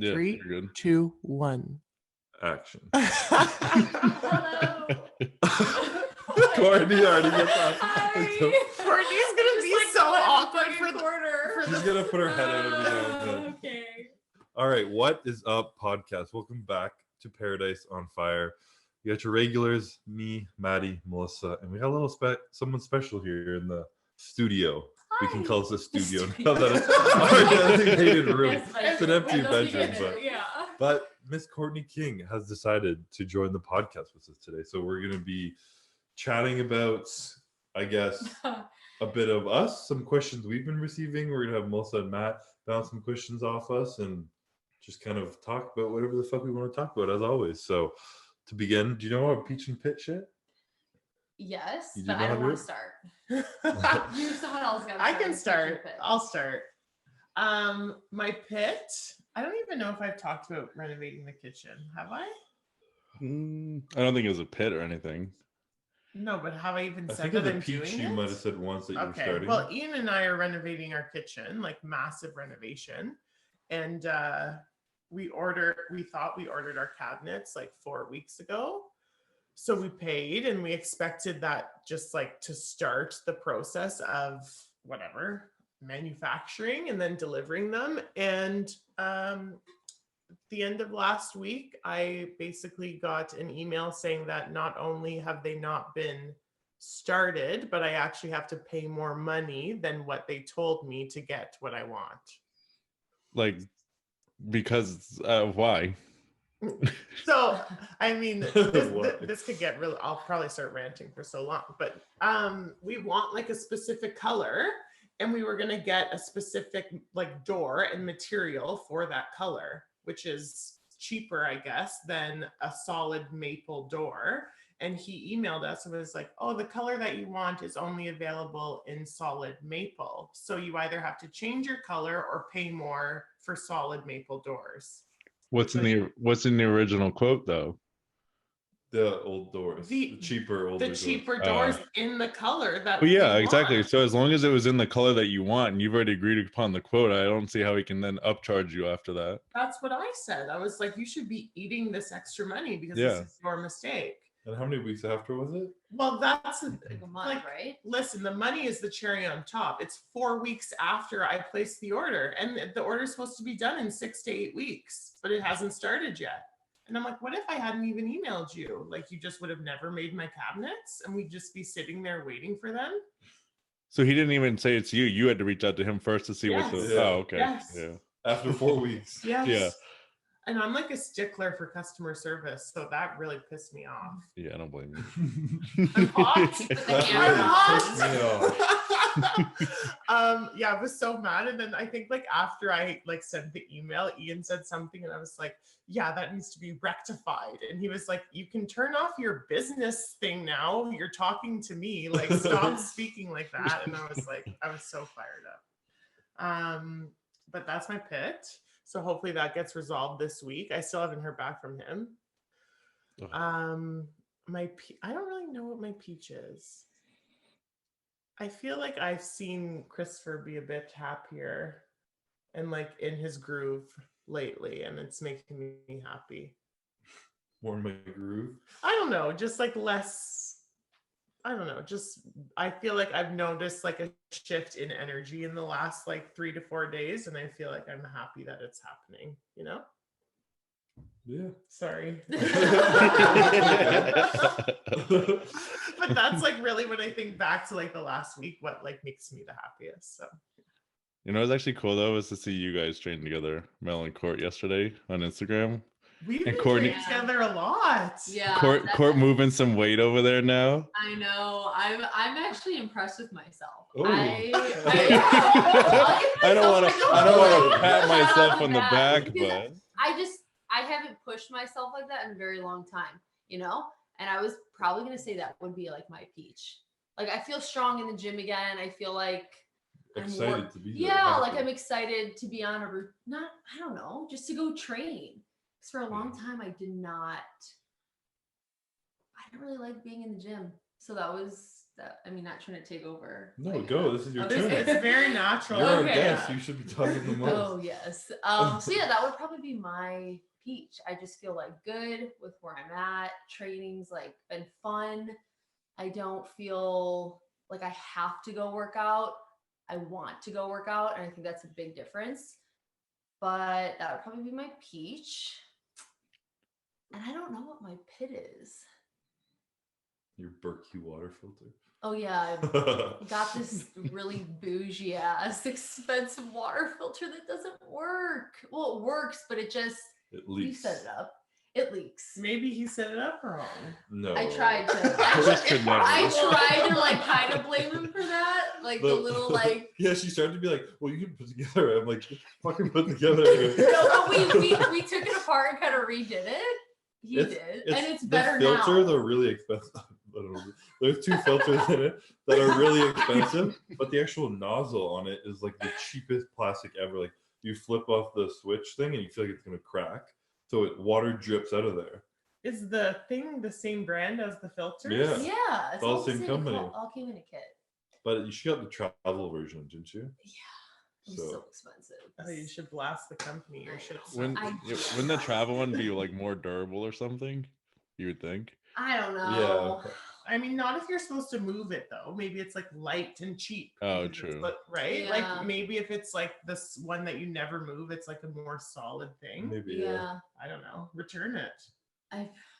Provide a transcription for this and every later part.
Yeah, 3, you're good. 2, 1. Action. Hello. Courtney already gets off. Courtney's gonna be so awkward for the quarter. She's gonna put her head out every now and then. Okay. All right, what is up, podcast? Welcome back to Paradise on Fire. You got your regulars, me, Maddie, Melissa, and we got a little someone special here in the studio. Hi. We can call this a studio now that it's our designated room. Yes, It's an empty bedroom, yeah. but Miss Courtney King has decided to join the podcast with us today. So we're going to be chatting about, I guess, a bit of us, some questions we've been receiving. We're going to have Melissa and Matt bounce some questions off us and just kind of talk about whatever the fuck we want to talk about, as always. So to begin, do you know about peach and pit shit? Yes, You do but know I how don't to want do to start. You, someone else got to I can with start. your pit. I'll start. My pit. I don't even know if I've talked about renovating the kitchen. Have I? I don't think it was a pit or anything. No, but have I even I said think of that the I'm peach doing you it? might have said once that you were Okay. starting. Well, Ian and I are renovating our kitchen, like massive renovation, and we thought we ordered our cabinets like 4 weeks ago. So we paid and we expected that just like to start the process of whatever manufacturing and then delivering them. And the end of last week, I basically got an email saying that not only have they not been started, but I actually have to pay more money than what they told me to get what I want. Like, because why? So, I mean, this could get really, I'll probably start ranting for so long, but we want like a specific color and we were going to get a specific like door and material for that color, which is cheaper, I guess, than a solid maple door. And he emailed us and was like, oh, the color that you want is only available in solid maple. So you either have to change your color or pay more for solid maple doors. What's in the original quote though? The old doors, the cheaper doors in the color that. Well, yeah, exactly. So as long as it was in the color that you want, and you've already agreed upon the quote, I don't see how he can then upcharge you after that. That's what I said. I was like, you should be eating this extra money because this is your mistake. And how many weeks after was it? Well, that's a month, right? Listen, the money is the cherry on top. It's 4 weeks after I placed the order, and the order is supposed to be done in 6 to 8 weeks, but it hasn't started yet. And I'm like, what if I hadn't even emailed you? Like, you just would have never made my cabinets, and we'd just be sitting there waiting for them. So he didn't even say it's you. You had to reach out to him first to see what the. Yeah. Oh, okay. Yes. Yeah. After 4 weeks. Yes. Yeah. And I'm like a stickler for customer service, so that really pissed me off. Yeah, I don't blame you. I'm hot. Yeah, I was so mad. And then I think like after I like sent the email, Ian said something and I was like, yeah, that needs to be rectified. And he was like, you can turn off your business thing now. You're talking to me. Like, stop speaking like that. And I was like, I was so fired up. But that's my pit. So hopefully that gets resolved this week. I still haven't heard back from him. I don't really know what my peach is. I feel like I've seen Christopher be a bit happier and like in his groove lately, and it's making me happy. More in my groove? I don't know, just like less. I don't know, just I feel like I've noticed like a shift in energy in the last like 3 to 4 days, and I feel like I'm happy that it's happening, you know? Yeah. Sorry. But that's like really when I think back to like the last week, what like makes me the happiest. So You know, it was actually cool though was to see you guys train together, Mel and Court, yesterday on Instagram. We've been training together a lot. Yeah. Court moving some weight over there now. I know. I'm actually impressed with myself. Ooh. I don't want to pat myself on the back, but I haven't pushed myself like that in a very long time, you know? And I was probably going to say that would be like my peach. Like, I feel strong in the gym again. I feel like excited to be there. Yeah, like I'm excited to be on a route. I don't know, just to go train. Because for a long time, I didn't really like being in the gym. So that was not trying to take over. No, like, go. This is your This turn. is very natural. You're our Okay. guest. You should be talking the most. Oh yes. So yeah, that would probably be my peach. I just feel like good with where I'm at. Training's like been fun. I don't feel like I have to go work out. I want to go work out, and I think that's a big difference. But that would probably be my peach. And I don't know what my pit is. Your Berkey water filter. Oh yeah, I got this really bougie ass expensive water filter that doesn't work. Well, it works, but it just It you leaks. set it up. It leaks. Maybe he set it up wrong. No. I tried to. Chris could never. I tried to like kind of blame him for that, like the little like. Yeah, she started to be like, "Well, you can put together." I'm like, "Fucking put together." No, but we took it apart and kind of redid it. He did, and it's better the filter, now. they're really expensive. I don't know. There's 2 filters in it that are really expensive, but the actual nozzle on it is like the cheapest plastic ever. Like you flip off the switch thing and you feel like it's gonna crack, so water drips out of there. Is the thing the same brand as the filters? Yeah. Yeah, it's all the same in a company. all came in a kit. But you got the travel version, didn't you? Yeah, it's so expensive. Oh, you should blast the company or shit. Wouldn't the travel one be like more durable or something? You would think. I don't know. Yeah. I mean, not if you're supposed to move it though. Maybe it's like light and cheap. Oh, Because it's true. But right, Yeah. like maybe if it's like this one that you never move, it's like a more solid thing. Maybe. Yeah, I don't know. Return it. I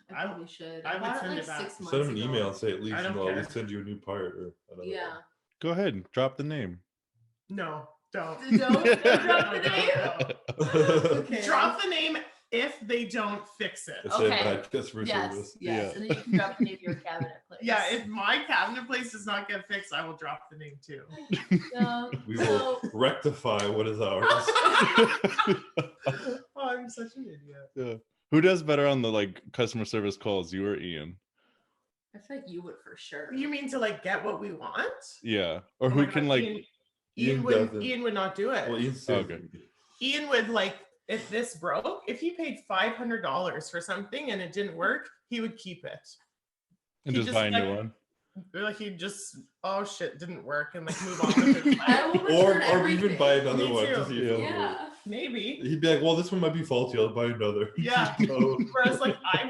I- probably should. I would bought send like it back. 6 months Send them an ago. email and say it leaks, I and don't they'll care. send you a new part or another Yeah. one. Go ahead, drop the name. No, don't. Don't drop the name. Okay. Drop the name if they don't fix it. It's Okay. a bad customer Yes, service. yes, and then you can drop the name of your cabinet place. Yeah, if my cabinet place does not get fixed, I will drop the name too. We will rectify what is ours. Oh, I'm such an idiot. Yeah. Who does better on the like customer service calls, you or Ian? I feel like you would for sure. You mean to like get what we want? Yeah. Or Oh who my can God, like Ian Ian would doesn't. Ian would not do it. Well, Ian's saying- Okay. Ian would like if this broke, if he paid $500 for something and it didn't work, he would keep it. and he just just, buy a new like- one? Or like he'd just oh shit didn't work and like move on with his I life. will Or return even everything. buy another Me one too. to see if it'll work. Yeah. Maybe. He'd be like, "Well, this one might be faulty. I'll buy another." Yeah. So- Whereas like I'm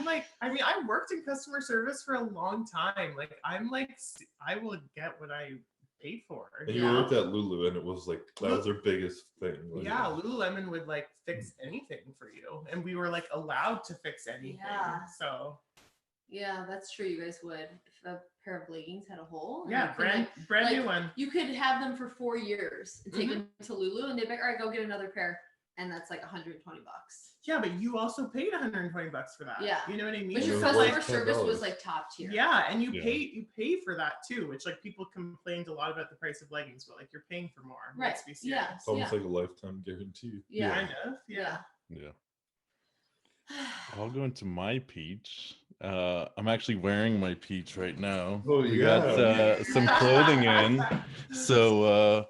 like I mean I worked in customer service for a long time. Like I'm like I will get what I paid for. And you Yeah. worked at Lulu, and it was like that was their biggest thing. wasn't Yeah, it? Lululemon would like fix anything for you, and we were like allowed to fix anything. Yeah. So Yeah, that's true. You guys would. If a pair of leggings had a hole. and yeah, you could, brand like, brand like, new one. you could have them for 4 years and take Mhm. them to Lulu, and they'd be like, "All right, go get another pair," and that's like $120. Yeah, but you also paid $120 for that. Yeah. You know what I mean? But your Yeah, So, like customer service $10. was like top tier. yeah, and you Yeah. pay for that too, which like people complained a lot about the price of leggings, but like you're paying for more. Right. Let's be serious. Yeah. It's almost like a lifetime guarantee. Yeah. Kind of. Yeah. Yeah. I'll go into my peach. I'm actually wearing my peach right now. Oh, We yeah. got some clothing in. So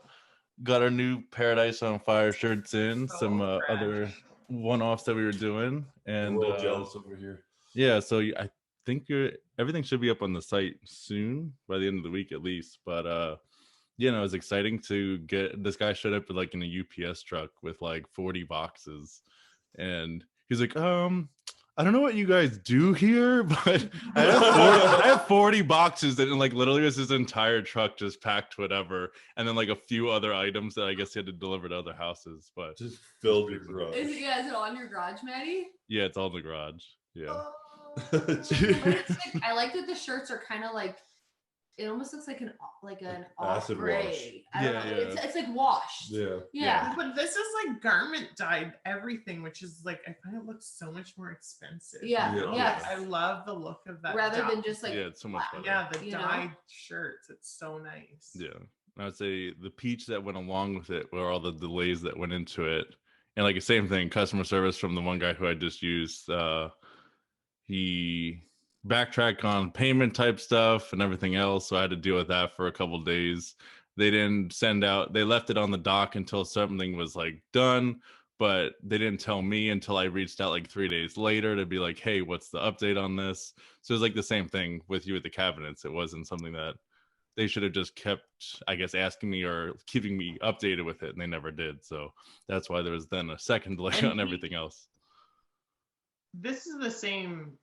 got our new Paradise on Fire shirts in, So some fresh. other one-offs that we were doing. And We're all jealous over here. yeah, so I think everything should be up on the site soon, by the end of the week at least. But you know, it was exciting to get this guy showed up with like in a UPS truck with like 40 boxes, and he's like, I don't know what you guys do here, but I have 40 boxes that like literally was his entire truck just packed whatever, and then like a few other items that I guess he had to deliver to other houses. But Just filled your garage. Is it on your garage, Maddie? yeah, it's all in the garage. Yeah. Oh. But it's like, I like that the shirts are kind of like, it almost looks like an off Acid gray. wash. I don't Yeah, know. yeah. It's like washed. Yeah. Yeah. But this is like garment dyed everything, which is like I find it looks so much more expensive. Yeah, you know? yes. Like, I love the look of that. Rather dye. than just like Yeah, it's so much black. better. yeah, the you know? dyed shirts. It's so nice. Yeah. I would say the peach that went along with it were all the delays that went into it. And like the same thing, customer service from the one guy who I just used. He backtracked on payment type stuff and everything else. So I had to deal with that for a couple of days. They didn't send out, they left it on the dock until something was like done. but they didn't tell me until I reached out like 3 days later to be like, hey, what's the update on this? So it was like the same thing with you with the cabinets. It wasn't something that they should have just kept, I guess, asking me or keeping me updated with it, and they never did. So that's why there was then a second delay And on everything else. This is the same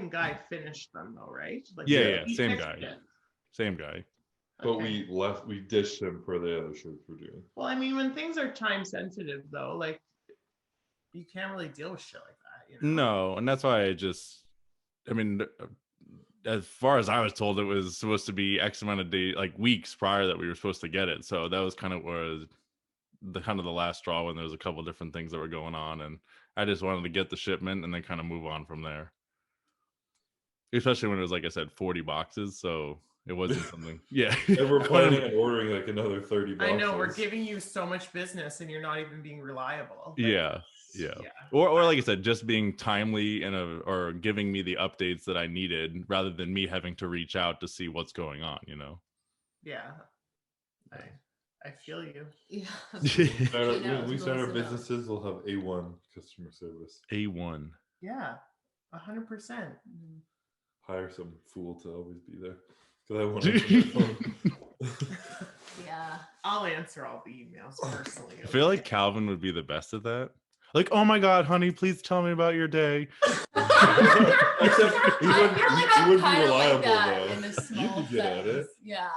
guy finished them though, right? Like Yeah, he same fixed guy. it. Same guy. But Okay. we dished him for the other shirts we're doing. Well, I mean, when things are time sensitive though, like you can't really deal with shit like that, you know? No, and that's why I mean, as far as I was told, it was supposed to be X amount of days, like weeks prior that we were supposed to get it. So that was kind of where the last straw, when there was a couple different things that were going on, and I just wanted to get the shipment and then kind of move on from there. Especially when it was, like I said, 40 boxes, so it wasn't something. Yeah, And we're planning on ordering like another 30 boxes. I know we're giving you so much business and you're not even being reliable. Like, yeah. Or like I said, just being timely or giving me the updates that I needed, rather than me having to reach out to see what's going on. Yeah. I feel you. Yeah. When we start our businesses, we'll have A1 customer service. A1. Yeah. 100%. Hire some fool to always be there. Because I want to answer my phone. Yeah. I'll answer all the emails personally. I feel like Calvin would be the best at that. Like, oh my God, honey, please tell me about your day. Except he would be reliable though. In a You'd small be good at it. sense. Yeah.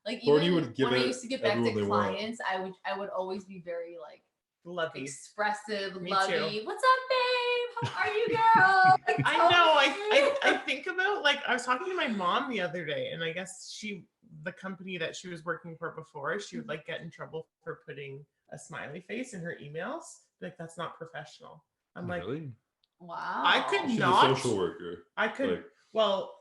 Like Courtney even would give when I it used to get back everyone to they want. clients, I would always be very like lovey. expressive, Me lovey. too. What's up, babe? How are you, girl? Like, I know. I think about, like, I was talking to my mom the other day, and I guess the company that she was working for before, she would like get in trouble for putting a smiley face in her emails. Like, that's not professional. I'm like, Really? Wow. I could She's not. a social worker. I could. Like, Well,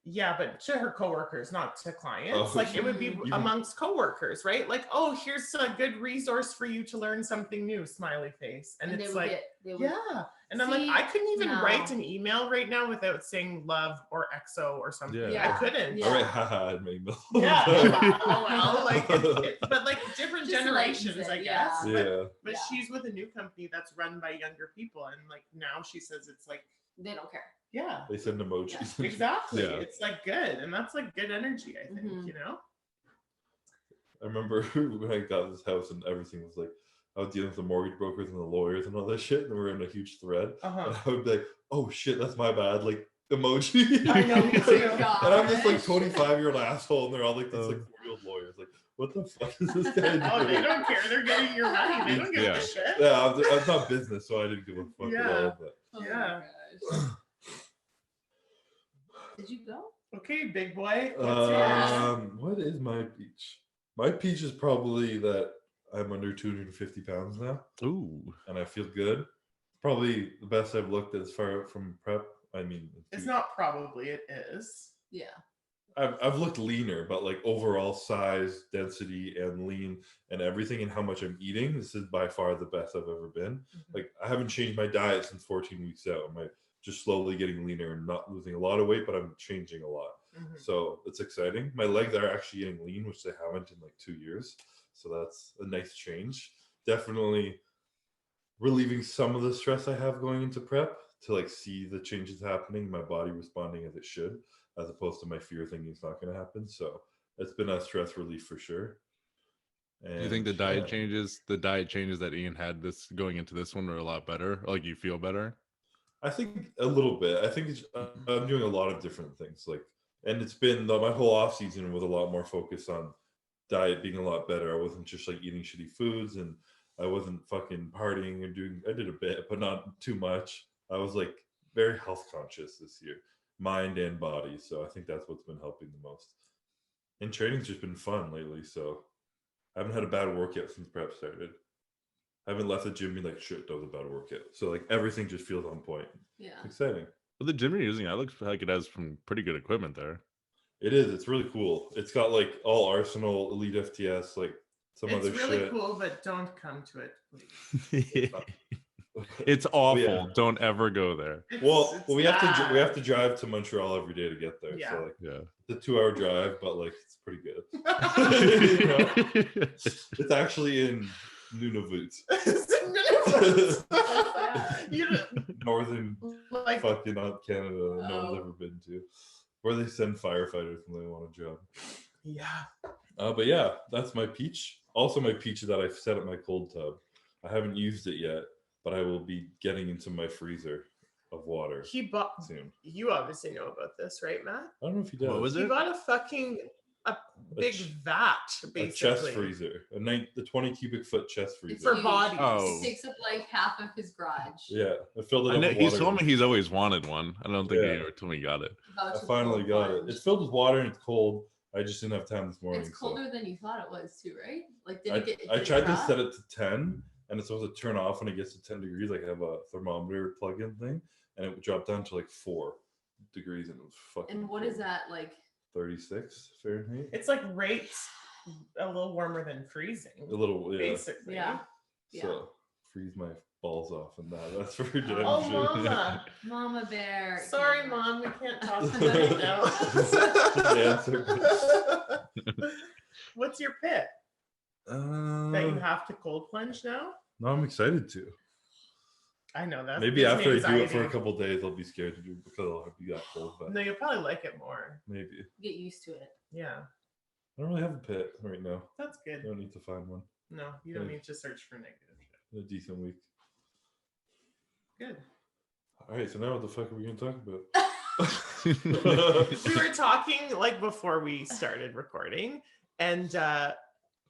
yeah, but to her coworkers, not to clients. Oh, Like, it would be you- amongst coworkers, right? Like, oh, here's a good resource for you to learn something new, smiley face. And it's like, yeah. And I'm like, See, I couldn't even no. write an email right now without saying love or XO or something. Yeah. I couldn't. Yeah. all right, haha, I'd make milk. Yeah. Well, like, but like different Just generations, lightens it, I guess. Yeah. But Yeah. she's with a new company that's run by younger people. And like now she says it's like, They don't care. yeah. They send emojis. Exactly. Yeah. It's like good. And that's like good energy, I think, Mhm. you know? I remember when I got this house and everything was like, I was dealing with the mortgage brokers and the lawyers and all that shit, and we were in a huge thread. Uh-huh. And I would be like, oh shit, that's my bad. Like, emoji. I know, me too. And I'm this like Gosh. 25-year-old asshole, and they're all like these like 4-year-old lawyers. Like, what the fuck is this guy doing? Oh, they don't care. They're getting your money. They don't give Yeah. a shit. Yeah, I'm not business, so I didn't give a fuck Yeah. at all. But Oh my Yeah. gosh. Did you go? Okay, big boy. What's yours? what is my peach? My peach is probably that I'm under 250 pounds now, Ooh. and I feel good. Probably the best I've looked as far from prep. I mean, It's not probably, it is. Yeah. I've looked leaner, but like overall size, density, and lean, and everything, and how much I'm eating. This is by far the best I've ever been. Mhm. Like, I haven't changed my diet since 14 weeks out. I'm just slowly getting leaner and not losing a lot of weight, but I'm changing a lot. Mhm. So it's exciting. My legs are actually getting lean, which they haven't in like 2 years. So that's a nice change. Definitely relieving some of the stress I have going into prep, to like see the changes happening, my body responding as it should, as opposed to my fear thinking it's not going to happen. So it's been a stress relief for sure. And Do you think the diet yeah. changes that Ian had this going into this one are a lot better? Like, you feel better? I think a little bit. I think I'm doing a lot of different things. Like, and it's been my whole off season was a lot more focused on diet being a lot better. I wasn't just like eating shitty foods, and I wasn't fucking partying and doing. I did a bit, but not too much. I was like very health conscious this year, mind and body. So I think that's what's been helping the most. And training's just been fun lately. So I haven't had a bad workout since prep started. I haven't left the gym being like, shit, that was a bad workout. So like everything just feels on point. Yeah. It's exciting. But the gym you're using, that looks like it has some pretty good equipment there. It is. It's really cool. It's got like all Arsenal, Elite FTS, like some It's other really shit. cool, but don't come to it, please. It's awful. Yeah. Don't ever go there. Well, It's we bad. have to drive to Montreal every day to get there. Yeah. So like Yeah. it's a 2-hour drive, but like it's pretty good. You know? It's actually in Nunavut. You Northern like fucking out Canada that no one's ever been to, where they send firefighters when they want a job. yeah. But yeah, that's my peach. Also, my peach that I've set at my cold tub. I haven't used it yet, but I will be getting into my freezer of water He bought. soon. You obviously know about this, right, Matt? I don't know if he does. What was He it? got a big vat, A basically. chest freezer, the 20 cubic foot chest freezer. For huge. bodies. Oh. It takes up like half of his garage. Yeah, I filled it I up know with he's water. told me he's always wanted one. I don't think he Yeah. ever told me he got it. About I to finally cold got it. plunge. It's filled with water and it's cold. I just didn't have time this morning. It's colder than you thought it was too, right? Like, did I, it get? I did it tried to drop? set it to 10, and it's supposed to turn off when it gets to 10 degrees. Like I have a thermometer plug-in thing, and it dropped down to like 4 degrees, and it was fucking. And what is that like? 36 Fahrenheit. It's like rates a little warmer than freezing, A little, yeah. basically. Yeah. So freeze my balls off and that's for damn Oh, sure. mama. Mama bear. Sorry, Yeah. Mom. We can't talk about it now. The answer. What's your pit? That you have to cold plunge now? No, I'm excited to. I know that. Maybe gives after me I do it for a anxiety. couple of days, I'll be scared to do it because I'll be that cold. But No, you'll probably like it more. maybe. Get used to it. Yeah, I don't really have a pit right now. that's I good. don't need to find one. No, you don't Yeah. need to search for negative shit. In a decent week. Good. All right, so now what the fuck are we going to talk about? We were talking like before we started recording, and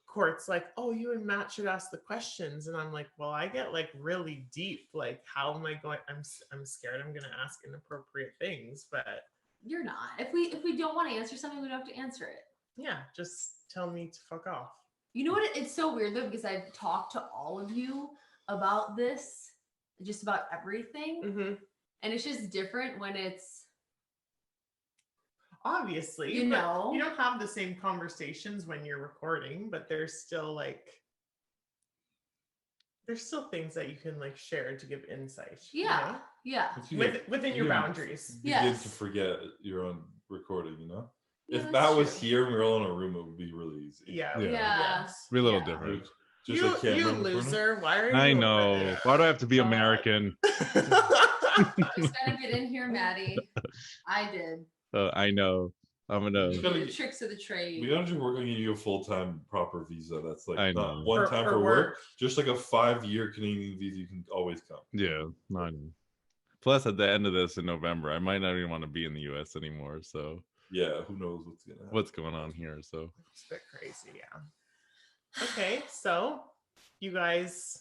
Court's like, "Oh, you and Matt should ask the questions," and I'm like, "Well, I get like really deep. Like, how am I going? I'm scared. I'm gonna ask inappropriate things, but You're not. If we don't want to answer something, we don't have to answer it. yeah, just tell me to fuck off." You know what? It's so weird though because I've talked to all of you about this, just about everything, Mm-hmm. and it's just different when it's Obviously, You but know. you don't have the same conversations when you're recording, but there's still things that you can like share to give insight. you yeah, know? yeah. Within your boundaries. Begin Yes. to forget you're on recording, you know? Yeah, If that's Matt was true. here and we were all in a room, it would be really easy. Yeah. Yeah. Yes. We're a little Yeah. different. Just You, I can't you remember. loser. Why are you I over know. there? Why do I have to be God. American? Just gotta get in here, Maddie. I did. I know. I'm gonna. Just gotta The get- tricks of the trade. We gotta just work on getting you a full-time proper visa. That's like I not know. one For- time for for work, work. just like a 5-year Canadian visa. You can always come. Yeah, I know. Plus, at the end of this in November, I might not even want to be in the U.S. anymore. So, Yeah, who knows what's gonna happen? what's going on here? So, It's a bit crazy, yeah. Okay, so you guys.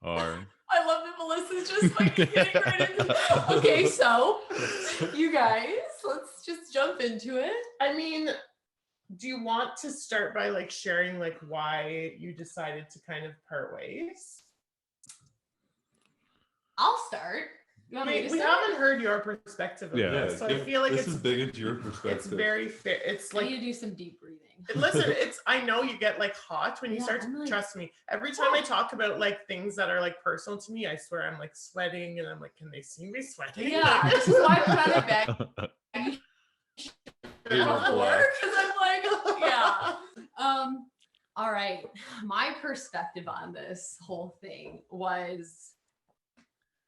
are I love that Melissa's just like getting right into. Okay, so you guys, let's just jump into it. I mean, do you want to start by like sharing like why you decided to kind of part ways? I'll start. You want me to We start? haven't heard your perspective of Yeah. this, so I feel like this it's is big into your perspective. it's very fair. It's I like need to do some deep breathing. listen, it's I know you get like hot when you Yeah, start I'm to like- trust me. Every time I talk about like things that are like personal to me, I swear I'm like sweating and I'm like, can they see me sweating? Yeah, this is why I put on a bag You're black. because I'm like, yeah. All right. My perspective on this whole thing was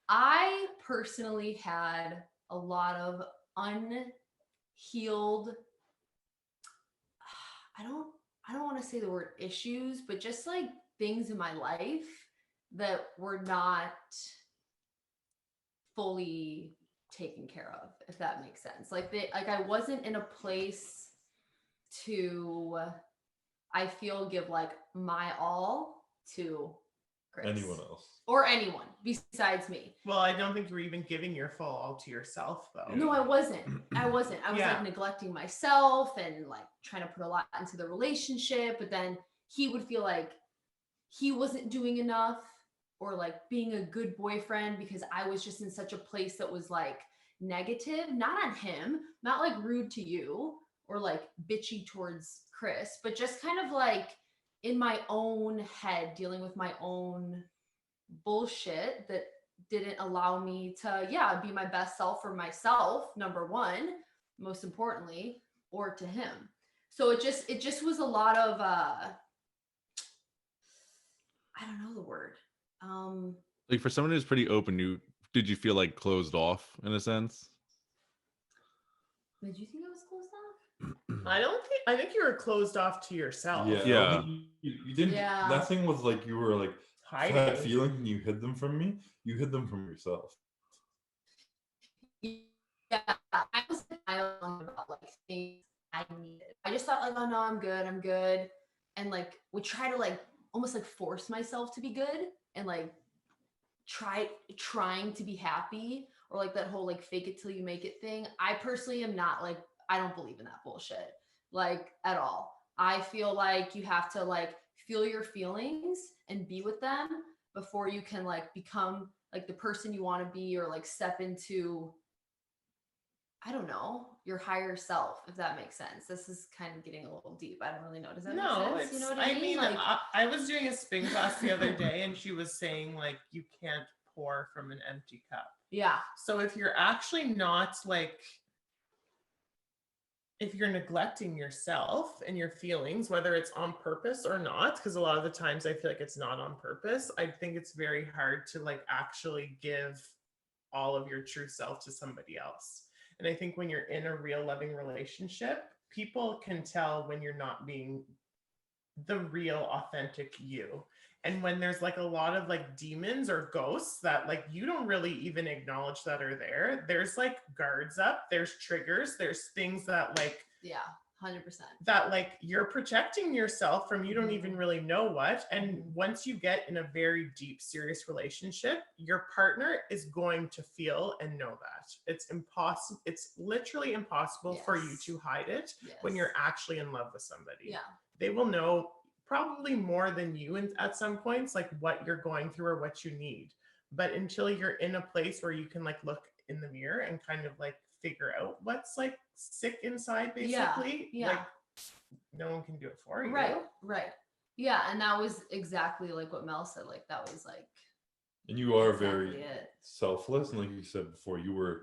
I personally had a lot of unhealed, I don't want to say the word issues, but just like things in my life that were not fully taken care of, if that makes sense. Like I wasn't in a place to, I feel, give like my all to Chris. Anyone else? Or anyone besides me. Well, I don't think you were even giving your full all to yourself though. No, I wasn't. I was Yeah. like neglecting myself and like trying to put a lot into the relationship, but then he would feel like he wasn't doing enough or like being a good boyfriend because I was just in such a place that was like negative, not on him, not like rude to you or like bitchy towards Chris, but just kind of like in my own head dealing with my own bullshit that didn't allow me to be my best self for myself, number one, most importantly, or to him. So it just was a lot of I don't know the word, Like for someone who's pretty open, did you feel like closed off in a sense? Did you think I was closed off? I think you were closed off to yourself. Yeah, I Yeah. don't think you didn't. Yeah. Nothing was like you were like had Hiding. feelings and you hid them from me. You hid them from yourself. Yeah, I was denial about like things I needed. I just thought like, oh no, I'm good, and like would try to like almost like force myself to be good and like trying to be happy, or like that whole like fake it till you make it thing. I personally am not like, I don't believe in that bullshit like at all. I feel like you have to like feel your feelings and be with them before you can like become like the person you want to be, or like step into, I don't know, your higher self, if that makes sense. This is kind of getting a little deep. I don't really know. Does that No, make sense? it's, You know what I mean? mean, Like, I was doing a spin class the other day and she was saying like you can't pour from an empty cup. yeah, So if you're actually not like, if you're neglecting yourself and your feelings, whether it's on purpose or not, because a lot of the times I feel like it's not on purpose, I think it's very hard to like actually give all of your true self to somebody else. And I think when you're in a real loving relationship, people can tell when you're not being the real authentic you. And when there's like a lot of like demons or ghosts that like you don't really even acknowledge that are there, there's like guards up, there's triggers, there's things that like, yeah, 100%. that like you're protecting yourself from, you don't even really know what. And once you get in a very deep serious relationship, your partner is going to feel and know that. It's impossible, it's literally impossible for you Yes. to hide it Yes. when you're actually in love with somebody. Yeah. They will know probably more than you at some points, like what you're going through or what you need. But until you're in a place where you can like look in the mirror and kind of like figure out what's like sick inside, basically, Yeah. like no one can do it for you. Right. Yeah, and that was exactly like what Mel said. Like that was like, And you are exactly very it. selfless, and like you said before, you were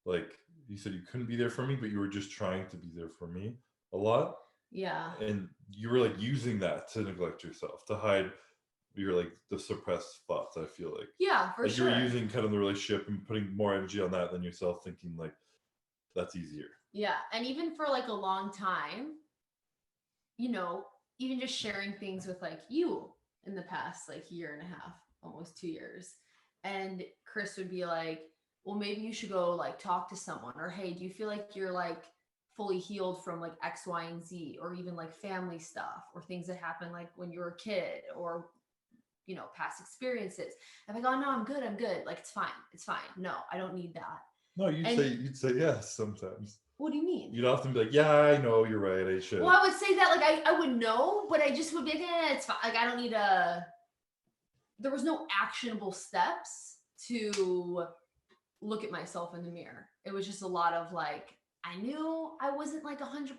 like you said you couldn't be there for me, but you were just trying to be there for me a lot. Yeah. And you were like using that to neglect yourself, to hide your like the suppressed thoughts. I feel like Yeah, for like sure. you were using kind of the relationship and putting more energy on that than yourself, thinking like that's easier. Yeah, and even for like a long time, you know, even just sharing things with like you in the past like year and a half, almost 2 years, and Chris would be like, well, maybe you should go like talk to someone, or hey, do you feel like you're like fully healed from like X, Y, and Z, or even like family stuff or things that happened like when you were a kid, or you know, past experiences. I'm like, oh no, I'm good. Like it's fine. No, I don't need that. No, you'd say yes sometimes. What do you mean? You'd often be like, yeah, I know, you're right, I should. Well, I would say that like I would know, but I just would be like, it's fine. Like I don't need there was no actionable steps to look at myself in the mirror. It was just a lot of like, I knew I wasn't like 100%.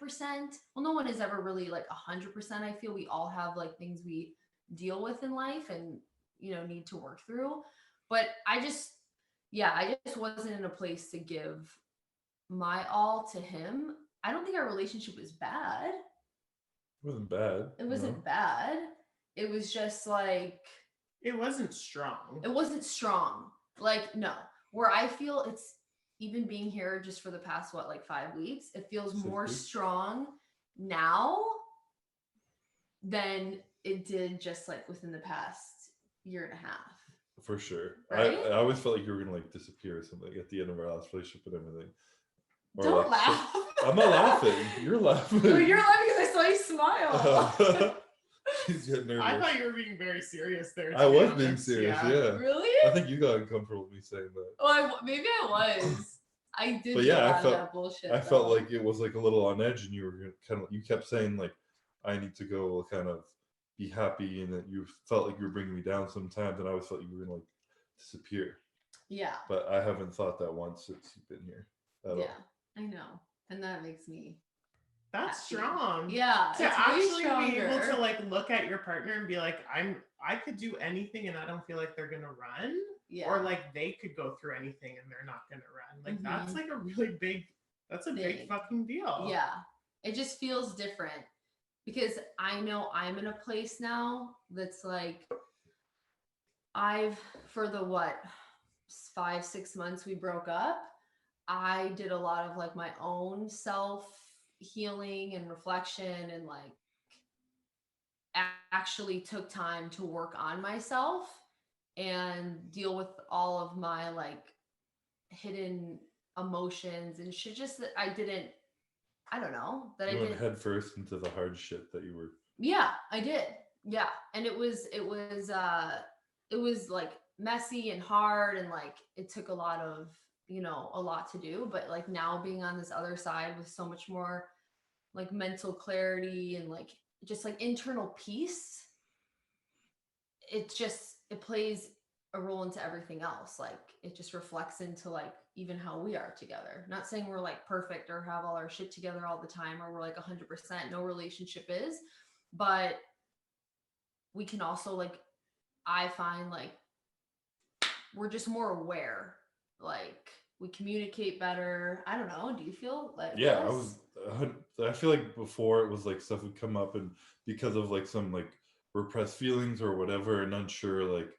Well, no one is ever really like 100%. I feel we all have like things we deal with in life and, you know, need to work through. But I just wasn't in a place to give my all to him. I don't think our relationship was bad. It wasn't bad. It wasn't bad. It was just like, it wasn't strong. It wasn't strong. Like, no. Where I feel it's, even being here just for the past, what, like 5 weeks, it feels more strong now than it did just like within the past year and a half. For sure. Right? I always felt like you were gonna like disappear or something at the end of our last relationship and everything. Or Don't like, laugh. I'm not laughing. You're laughing. Well, you're laughing because I saw you smile. She's getting nervous. I thought you were being very serious there. I was being serious, yeah. Really? I think you got uncomfortable with me saying that. Well, maybe I was. I did. But yeah, I felt that bullshit. I felt like it was like a little on edge, and you were kind of, you kept saying like, I need to go kind of be happy, and that you felt like you were bringing me down sometimes, and I always felt you were gonna like disappear. Yeah. But I haven't thought that once since you've been here. Yeah, I know, and that makes me. That's happy. strong. Yeah, to actually be able to like look at your partner and be like, I could do anything and I don't feel like they're gonna run. Yeah. Or like they could go through anything and they're not gonna run. Like that's like a really big, that's a big fucking deal. Yeah. It just feels different because I know I'm in a place now that's like, For the 5-6 months we broke up, I did a lot of like my own self healing and reflection, and like actually took time to work on myself and deal with all of my like hidden emotions and shit, just that I didn't, I don't know, that I You went didn't. head first into the hard shit that you were. Yeah, I did. Yeah. And it was like messy and hard, and like it took a lot of, a lot to do, but like now being on this other side with so much more like mental clarity and like just like internal peace, it plays a role into everything else. Like it just reflects into like even how we are together. Not saying we're like perfect or have all our shit together all the time, or we're like 100%, no relationship is, but we can also like, I find like we're just more aware, like we communicate better. I don't know, do you feel like Yeah, this? I feel like before it was like stuff would come up, and because of like some like repressed feelings or whatever, and unsure, like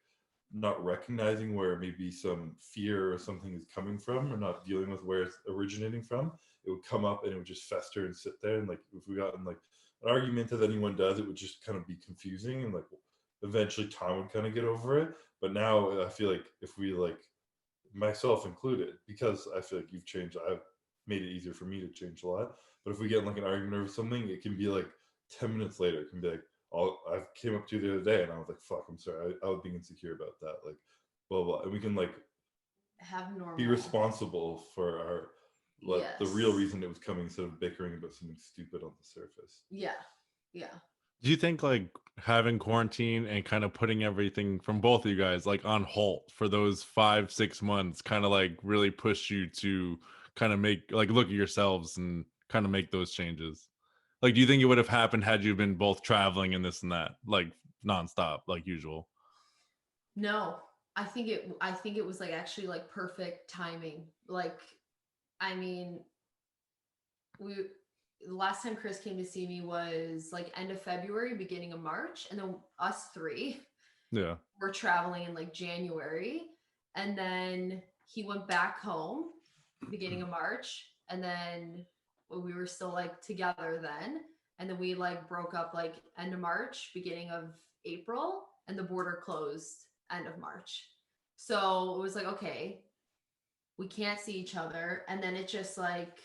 not recognizing where maybe some fear or something is coming from, or not dealing with where it's originating from, it would come up and it would just fester and sit there. And like if we got in like an argument, as anyone does, it would just kind of be confusing, and like eventually time would kind of get over it. But now I feel like if we like, myself included, because I feel like you've changed, I've made it easier for me to change a lot. But if we get in like an argument or something, it can be like 10 minutes later, it can be like, oh, I came up to you the other day and I was like, fuck, I'm sorry, I was being insecure about that, like blah blah. And we can like Have be normal. responsible for our, like the real Yes. reason it was coming, instead of bickering about something stupid on the surface. Yeah. Yeah. Do you think like having quarantine and kind of putting everything from both of you guys like on halt for those 5-6 months kind of like really pushed you to kind of make like look at yourselves and kind of make those changes? Like, do you think it would have happened had you been both traveling and this and that, like nonstop, like usual? No, I think it was like actually like perfect timing. Like, I mean, we the last time Chris came to see me was like end of February, beginning of March, and then us three Yeah. were traveling in like January, and then he went back home beginning of March, and then we were still like together then, and then we like broke up like end of March, beginning of April, and the border closed end of March. So it was like, okay, we can't see each other, and then it just like,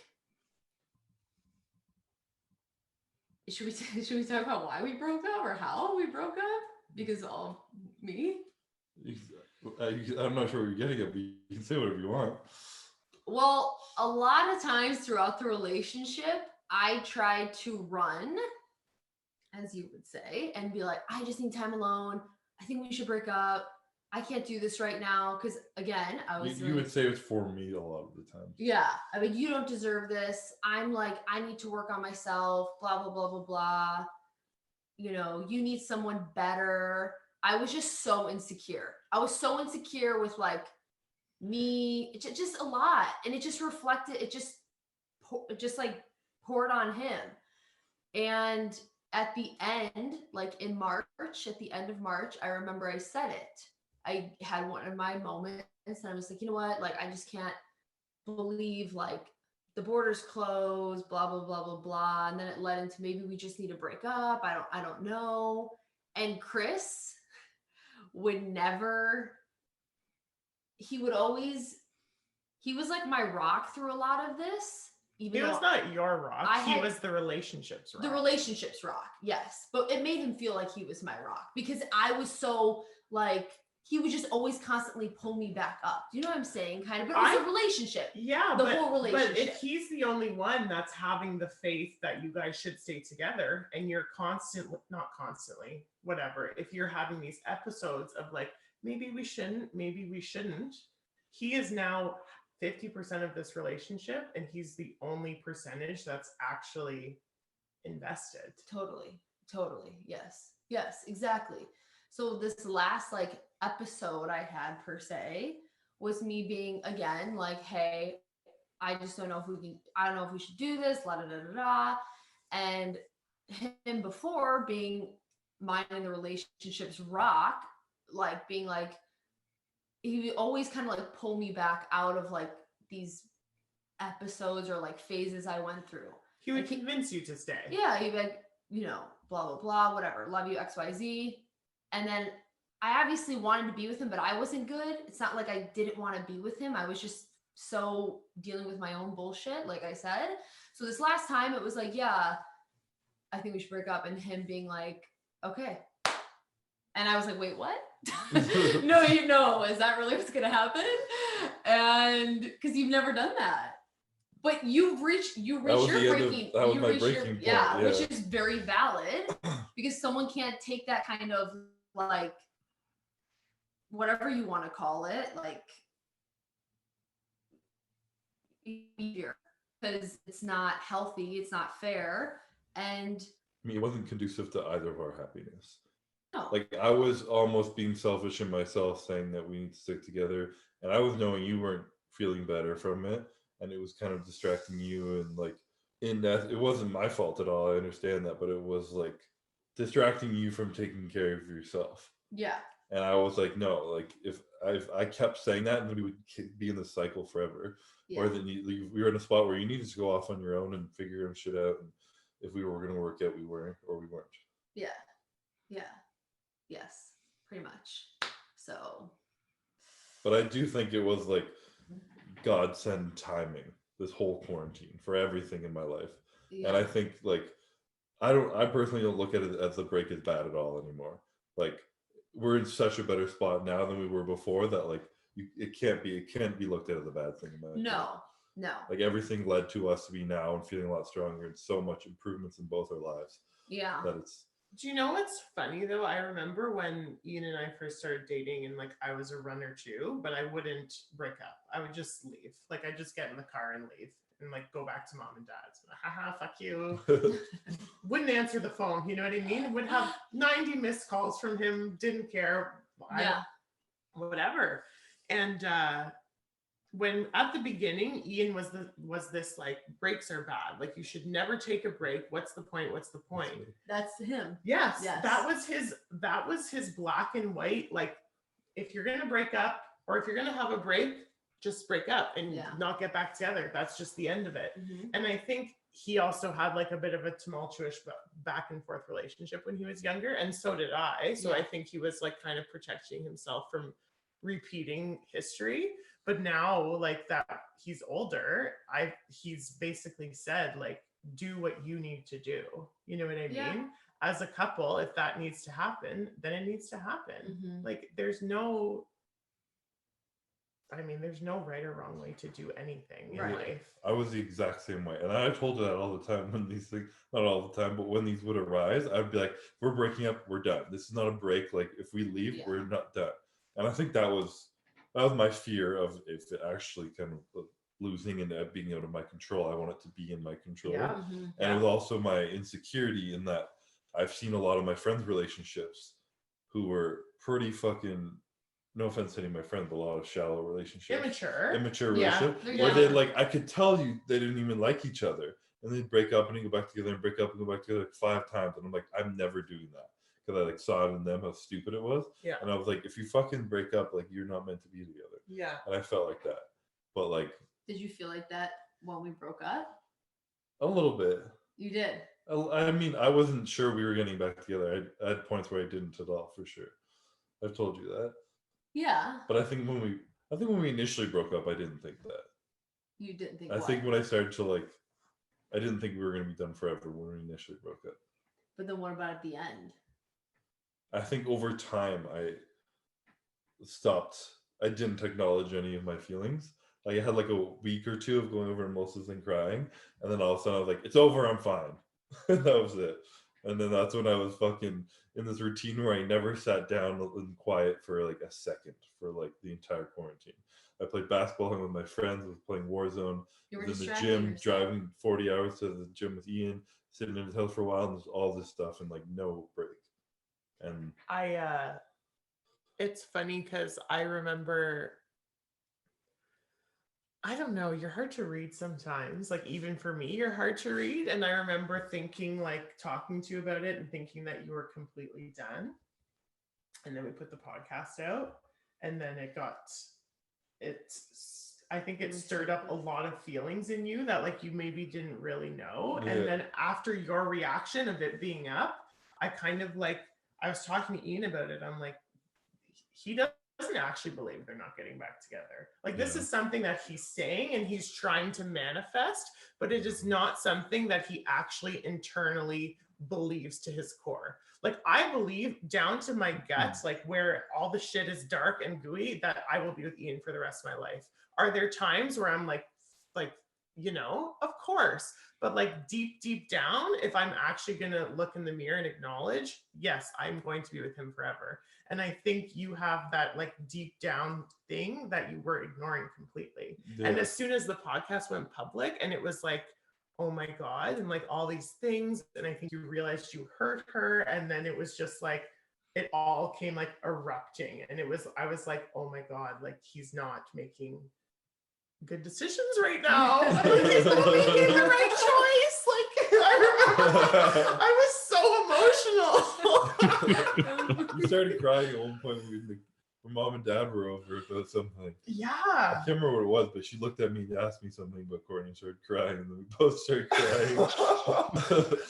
should we talk about why we broke up or how we broke up? Because of me. I'm not sure what you're getting at, but you can say whatever you want. Well, a lot of times throughout the relationship, I tried to run, as you would say, and be like, I just need time alone. I think we should break up. I can't do this right now. Because again, I was You would say it's for me a lot of the time. yeah. I mean, you don't deserve this. I'm like, I need to work on myself, blah, blah, blah, blah, blah. You need someone better. I was just so insecure. I was so insecure with like me, just a lot. And it just reflected, it just like poured on him. And at the end, like in March, at the end of March, I remember I said it. I had one of my moments and I was like, you know what? Like, I just can't believe like the borders closed, blah, blah, blah, blah, blah. And then it led into maybe we just need to break up. I don't know. And Chris would never, he would always, he was like my rock through a lot of this. Even He was not your rock. He was the relationships rock. The relationships rock, yes. But it made him feel like he was my rock because I was so like, he would just always constantly pull me back up. Do you know what I'm saying? Kind of, but it was a relationship. Yeah, the whole relationship. But if he's the only one that's having the faith that you guys should stay together, and you're not constantly, whatever. If you're having these episodes of like, maybe we shouldn't, he is now 50% of this relationship, and he's the only percentage that's actually invested. Totally. Yes, exactly. So this last like episode I had per se was me being again like, hey, I just don't know I don't know if we should do this, la da da da da. And him before being minding the relationships rock, like being like, he would always kind of like pull me back out of like these episodes or like phases I went through. He would Like, convince you to stay. Yeah, he'd be like, you know, blah, blah, blah, whatever. Love you, XYZ. And then I obviously wanted to be with him, but I wasn't good. It's not like I didn't want to be with him. I was just so dealing with my own bullshit, like I said. So this last time it was like, yeah, I think we should break up. And him being like, okay. And I was like, wait, what? No, you know, is that really what's going to happen? And because you've never done that. But you reached your breaking point, yeah, which is very valid because someone can't take that kind of like whatever you want to call it, like because it's not healthy, it's not fair, and I mean, it wasn't conducive to either of our happiness. no. Like I was almost being selfish in myself, saying that we need to stick together, and I was knowing you weren't feeling better from it. And it was kind of distracting you, and like in that it wasn't my fault at all. I understand that, but it was like distracting you from taking care of yourself. Yeah. And I was like, no, like if I kept saying that, and we would be in this cycle forever. Yeah. Or then we were in a spot where you needed to go off on your own and figure your shit out. And if we were going to work out, we weren't, or we weren't. Yeah. Yeah. Yes. Pretty much. So. But I do think it was like godsend timing, this whole quarantine for everything in my life. Yeah. And I think like I personally don't look at it as the break is bad at all anymore. Like we're in such a better spot now than we were before that like it can't be looked at as a bad thing. No. Like everything led to us to be now and feeling a lot stronger and so much improvements in both our lives. Yeah. That it's. Do you know what's funny though? I remember when Ian and I first started dating and like I was a runner too, but I wouldn't break up. I would just leave. Like I'd just get in the car and leave and like go back to mom and dad's. Haha, fuck you. Wouldn't answer the phone, you know what I mean? Would have 90 missed calls from him, didn't care. Yeah. Whatever. And when at the beginning Ian was this like breaks are bad, like you should never take a break, what's the point, that's him. Yes. That was his black and white, like if you're gonna break up or if you're gonna have a break, just break up and not get back together. That's just the end of it. Mm-hmm. And I think he also had like a bit of a tumultuous back and forth relationship when he was younger, and so did I. So I think he was like kind of protecting himself from repeating history. But now, like that, he's older. He's basically said, like, do what you need to do. You know what I mean? As a couple, if that needs to happen, then it needs to happen. Mm-hmm. Like, there's no right or wrong way to do anything in life. I was the exact same way. And I told her that all the time when these things, not all the time, but when these would arise, I'd be like, if we're breaking up, we're done. This is not a break. Like, if we leave, we're not done. And I think that was my fear of if it actually kind of losing and being out of my control. I want it to be in my control. Yeah. Mm-hmm. And it was also my insecurity in that I've seen a lot of my friends' relationships who were pretty fucking, no offense to any of my friends, but a lot of shallow relationships. Immature relationship. Where they like, I could tell you they didn't even like each other. And they'd break up and then go back together and break up and go back together like 5 times. And I'm like, I'm never doing that. Because I like saw it in them how stupid it was. Yeah. And I was like, if you fucking break up, like you're not meant to be together. Yeah. And I felt like that. But like, did you feel like that when we broke up? A little bit. You did. I mean, I wasn't sure we were getting back together. I had points where I didn't at all, for sure. I've told you that. Yeah. But I think when we initially broke up, I didn't think that. You didn't think. I think when I started to like, I didn't think we were going to be done forever when we initially broke up. But then what about at the end? I think over time I stopped. I didn't acknowledge any of my feelings. Like I had like a week or 2 of going over emotions and crying, and then all of a sudden I was like, "It's over. I'm fine." That was it. And then that's when I was fucking in this routine where I never sat down in quiet for like a second for like the entire quarantine. I played basketball, hung with my friends, was playing Warzone, was in the gym, driving 40 hours to the gym with Ian, sitting in his house for a while, and there's all this stuff and like no break. And it's funny because I remember, I don't know, you're hard to read sometimes. Like even for me, you're hard to read. And I remember thinking, like talking to you about it and thinking that you were completely done. And then we put the podcast out, and then I think it stirred up a lot of feelings in you that like you maybe didn't really know. Yeah. And then after your reaction of it being up, I kind of like, I was talking to Ian about it. I'm like, he doesn't actually believe they're not getting back together. Like this is something that he's saying and he's trying to manifest, but it is not something that he actually internally believes to his core. Like I believe down to my guts, like where all the shit is dark and gooey, that I will be with Ian for the rest of my life. Are there times where I'm like, you know, of course, but like deep down, if I'm actually going to look in the mirror and acknowledge, yes, I'm going to be with him forever. And I think you have that like deep down thing that you were ignoring completely. Yeah. And as soon as the podcast went public and it was like, oh my God, and like all these things, and I think you realized you hurt her. And then it was just like, it all came like erupting. And I was like, oh my God, like he's not making good decisions right now. He's not making the right choice. Like I remember I was so emotional. You started crying at one point when mom and dad were over about something. Yeah. I can't remember what it was, but she looked at me and asked me something about Courtney and started crying, and then we both started crying.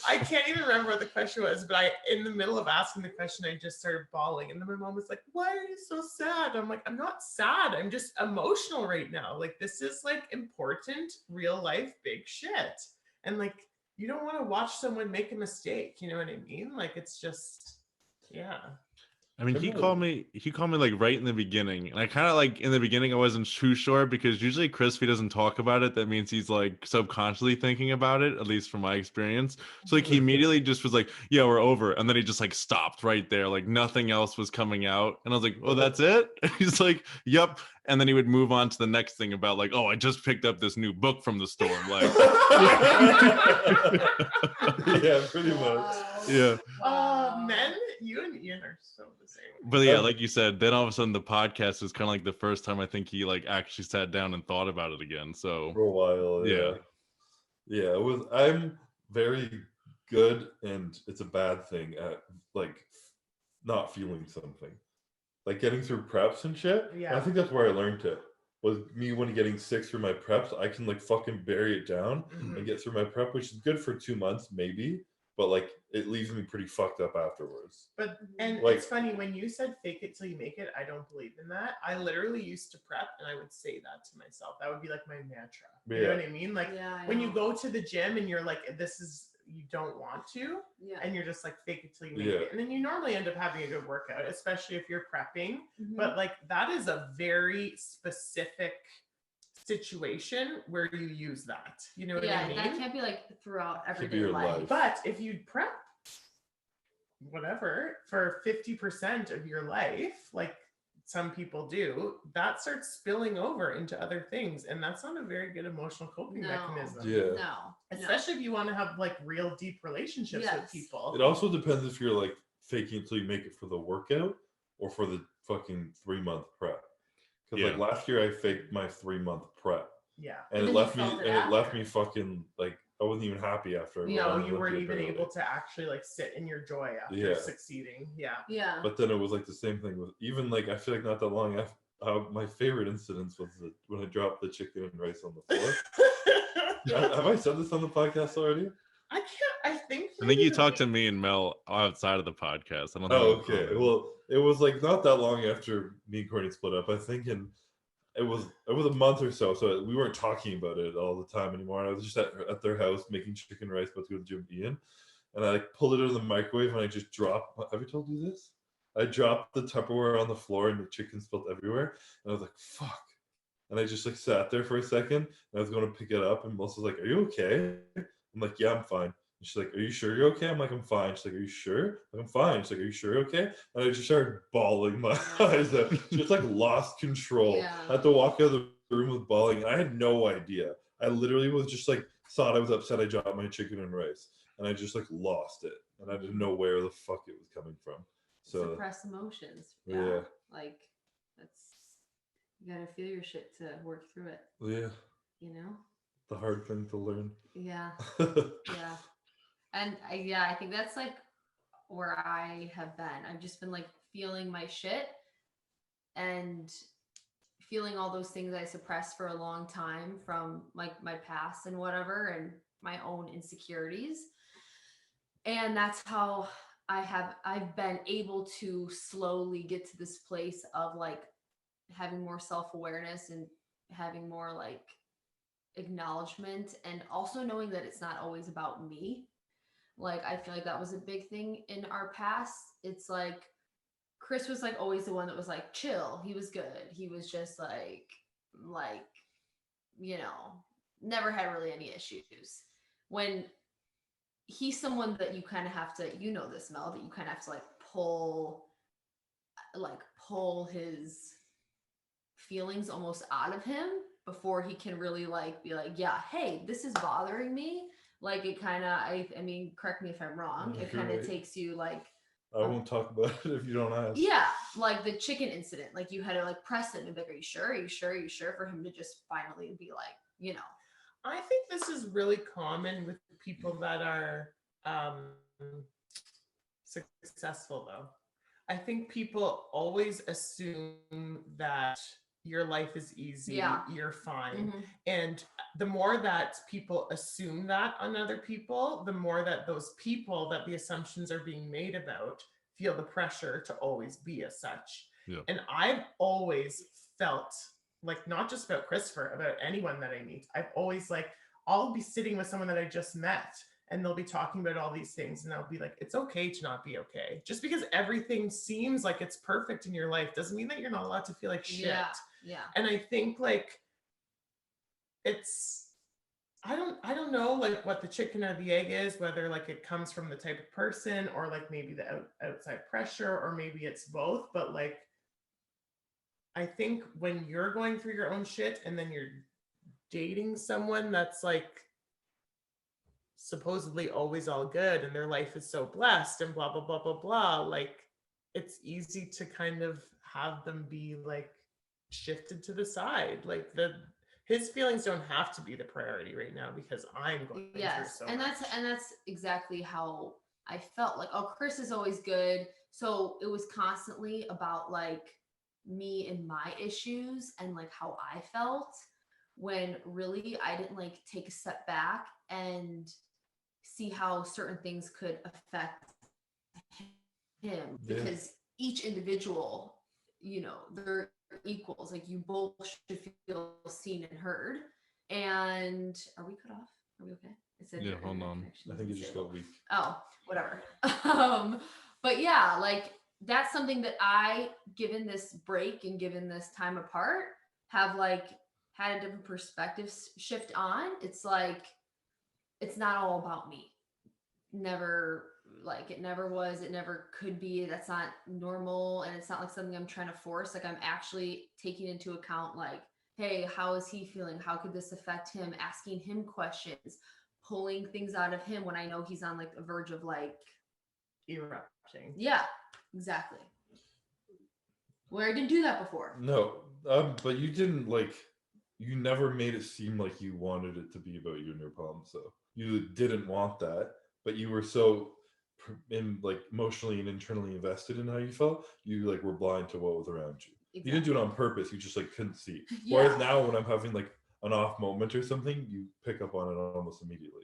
I can't even remember what the question was, but in the middle of asking the question, I just started bawling. And then my mom was like, why are you so sad? I'm like, I'm not sad. I'm just emotional right now. Like, this is like important, real life, big shit. And like, you don't want to watch someone make a mistake. You know what I mean? Like, it's just, yeah. I mean, he called me like right in the beginning, and I kind of like in the beginning I wasn't too sure because usually Chris, if he doesn't talk about it, that means he's like subconsciously thinking about it, at least from my experience. So like he immediately just was like, yeah, we're over, and then he just like stopped right there, like nothing else was coming out, and I was like, oh, that's it? And he's like, yep. And then he would move on to the next thing about like, oh, I just picked up this new book from the store, like yeah, pretty much. Yeah. Men, you and Ian are so the same. But yeah, like you said, then all of a sudden the podcast is kind of like the first time I think he like actually sat down and thought about it again. So For a while, yeah. It was. I'm very good, and it's a bad thing at like not feeling something, like getting through preps and shit. Yeah. And I think that's where I learned it. Was me when getting sick through my preps, I can like fucking bury it down and get through my prep, which is good for 2 months maybe, but like it leaves me pretty fucked up afterwards. But and like, it's funny when you said fake it till you make it, I don't believe in that. I literally used to prep and I would say that to myself. That would be like my mantra. You know what I mean? Like when you go to the gym and you're like, this is, you don't want to, and you're just like fake it till you make it. And then you normally end up having a good workout, especially if you're prepping. But like that is a very specific situation where you use that. You know what I mean? That can't be like throughout everyday life. But if you prep whatever for 50% of your life, like some people do, that starts spilling over into other things, and that's not a very good emotional coping mechanism. Especially if you want to have like real deep relationships with people. It also depends if you're like faking until you make it for the workout or for the fucking 3-month prep. Because like last year I faked my 3-month prep. And it left me fucking like I wasn't even happy after. No, you weren't even able to actually like sit in your joy after succeeding. But then it was like the same thing with even like I feel like not that long after my favorite incidents was when I dropped the chicken and rice on the floor. Have I said this on the podcast already? I think you talked to me and Mel outside of the podcast. I don't know. Oh, okay. Well, it was like not that long after me and Courtney split up. I think it was a month or so. So we weren't talking about it all the time anymore. And I was just at their house making chicken rice, about to go to the gym with Ian. And I like pulled it in the microwave and I just dropped. Have I told you this? I dropped the Tupperware on the floor and the chicken spilled everywhere. And I was like, fuck. And I just like sat there for a second and I was going to pick it up. And Melissa's like, are you okay? I'm like, yeah, I'm fine. And she's like, are you sure you're okay? I'm like, I'm fine. She's like, are you sure? I'm fine. She's like, are you sure you're okay? And I just started bawling my eyes out. Just like lost control. I had to walk out of the room with bawling. And I had no idea. I literally was just like, thought I was upset I dropped my chicken and rice. And I just like lost it. And I didn't know where the fuck it was coming from. So suppress emotions. Like you gotta feel your shit to work through it. You know? The hard thing to learn. And I think that's like where I have been. I've just been like feeling my shit and feeling all those things I suppressed for a long time from like my past and whatever, and my own insecurities. And that's how I've been able to slowly get to this place of like having more self-awareness and having more like acknowledgement, and also knowing that it's not always about me. Like I feel like that was a big thing in our past. It's like Chris was like always the one that was like chill. He was good. He was just like, you know, never had really any issues. When he's someone that you kind of have to, you know, this, Mel, that you kind of have to pull his feelings almost out of him before he can really like be like, yeah, hey, this is bothering me. Like it kind of, I mean, correct me if I'm wrong. Yeah, it kind of right. takes you like, I won't talk about it if you don't ask. yeah, like the chicken incident. Like you had to like press it and be like, are you sure? Are you sure? Are you sure? For him to just finally be like, you know. I think this is really common with people that are successful, though. I think people always assume that your life is easy, Yeah. you're fine. Mm-hmm. And the more that people assume that on other people, the more that those people that the assumptions are being made about feel the pressure to always be as such. Yeah. And I've always felt like, not just about Christopher, about anyone that I meet, I've always like, I'll be sitting with someone that I just met and they'll be talking about all these things and I'll be like, it's okay to not be okay. Just because everything seems like it's perfect in your life doesn't mean that you're not allowed to feel like shit. Yeah. And I think like it's, I don't know like what the chicken or the egg is, whether like it comes from the type of person or like maybe the outside pressure or maybe it's both. But like, I think when you're going through your own shit and then you're dating someone that's like supposedly always all good and their life is so blessed and blah, blah, blah, blah, blah, like it's easy to kind of have them be like shifted to the side. Like his feelings don't have to be the priority right now because I'm going through so and much. that's exactly how I felt. Like, oh, Chris is always good. So it was constantly about like me and my issues and like how I felt, when really I didn't like take a step back and see how certain things could affect him. Yeah. Because each individual, you know, they're equals. Like you both should feel seen and heard. And are we cut off? Are we okay? It said Yeah, your hold internet on. connection I is think it just unstable. got weak. Oh, whatever. But yeah, like that's something that I, given this break and given this time apart, have like had a different perspective shift on. It's like, it's not all about me. Never, like it never was, it never could be. That's not normal. And it's not like something I'm trying to force. Like I'm actually taking into account like, hey, how is he feeling? How could this affect him? Asking him questions, pulling things out of him when I know he's on like the verge of like Erupting. Yeah, exactly. Where I didn't do that before. No, but you didn't like. You never made it seem like you wanted it to be about you and your problems. So you didn't want that, but you were so like emotionally and internally invested in how you felt. You like were blind to what was around you. Exactly. You didn't do it on purpose. You just like couldn't see. Yeah. Whereas now, when I'm having like an off moment or something, you pick up on it almost immediately.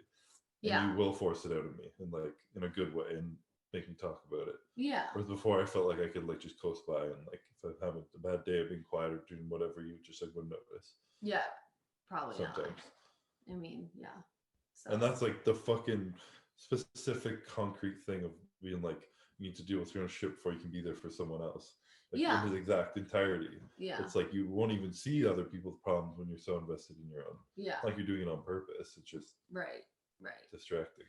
And Yeah. you will force it out of me, and like in a good way, and make me talk about it. Yeah. Whereas before, I felt like I could like just coast by, and like if I'm having a bad day of being quiet or doing whatever, you just like wouldn't notice. Yeah, probably Sometimes. not. I mean, yeah. So. And that's like the fucking specific concrete thing of being like, you need to deal with your own shit before you can be there for someone else. Like Yeah. in its exact entirety. Yeah. It's like you won't even see other people's problems when you're so invested in your own. Yeah. Like you're doing it on purpose. It's just right. distracting.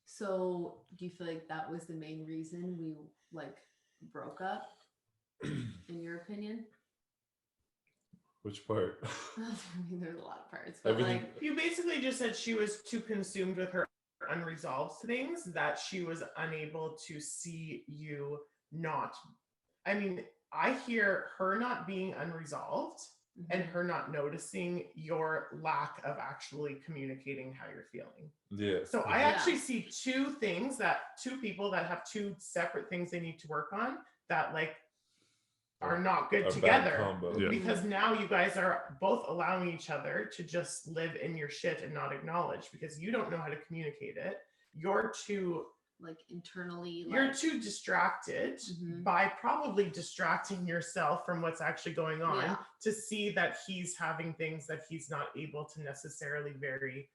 So do you feel like that was the main reason we like broke up, in your opinion? Which part? I mean, there's a lot of parts, but Everything. like You basically just said she was too consumed with her unresolved things that she was unable to see you not. I mean, I hear her not being unresolved and her not noticing your lack of actually communicating how you're feeling. Yeah. So I actually see two people that have two separate things they need to work on that like are not good A bad together. combo. Yeah. Because now you guys are both allowing each other to just live in your shit and not acknowledge, because you don't know how to communicate it. You're too Like internally, you're like, too distracted Mhm. by probably distracting yourself from what's actually going on Yeah. to see that he's having things that he's not able to necessarily very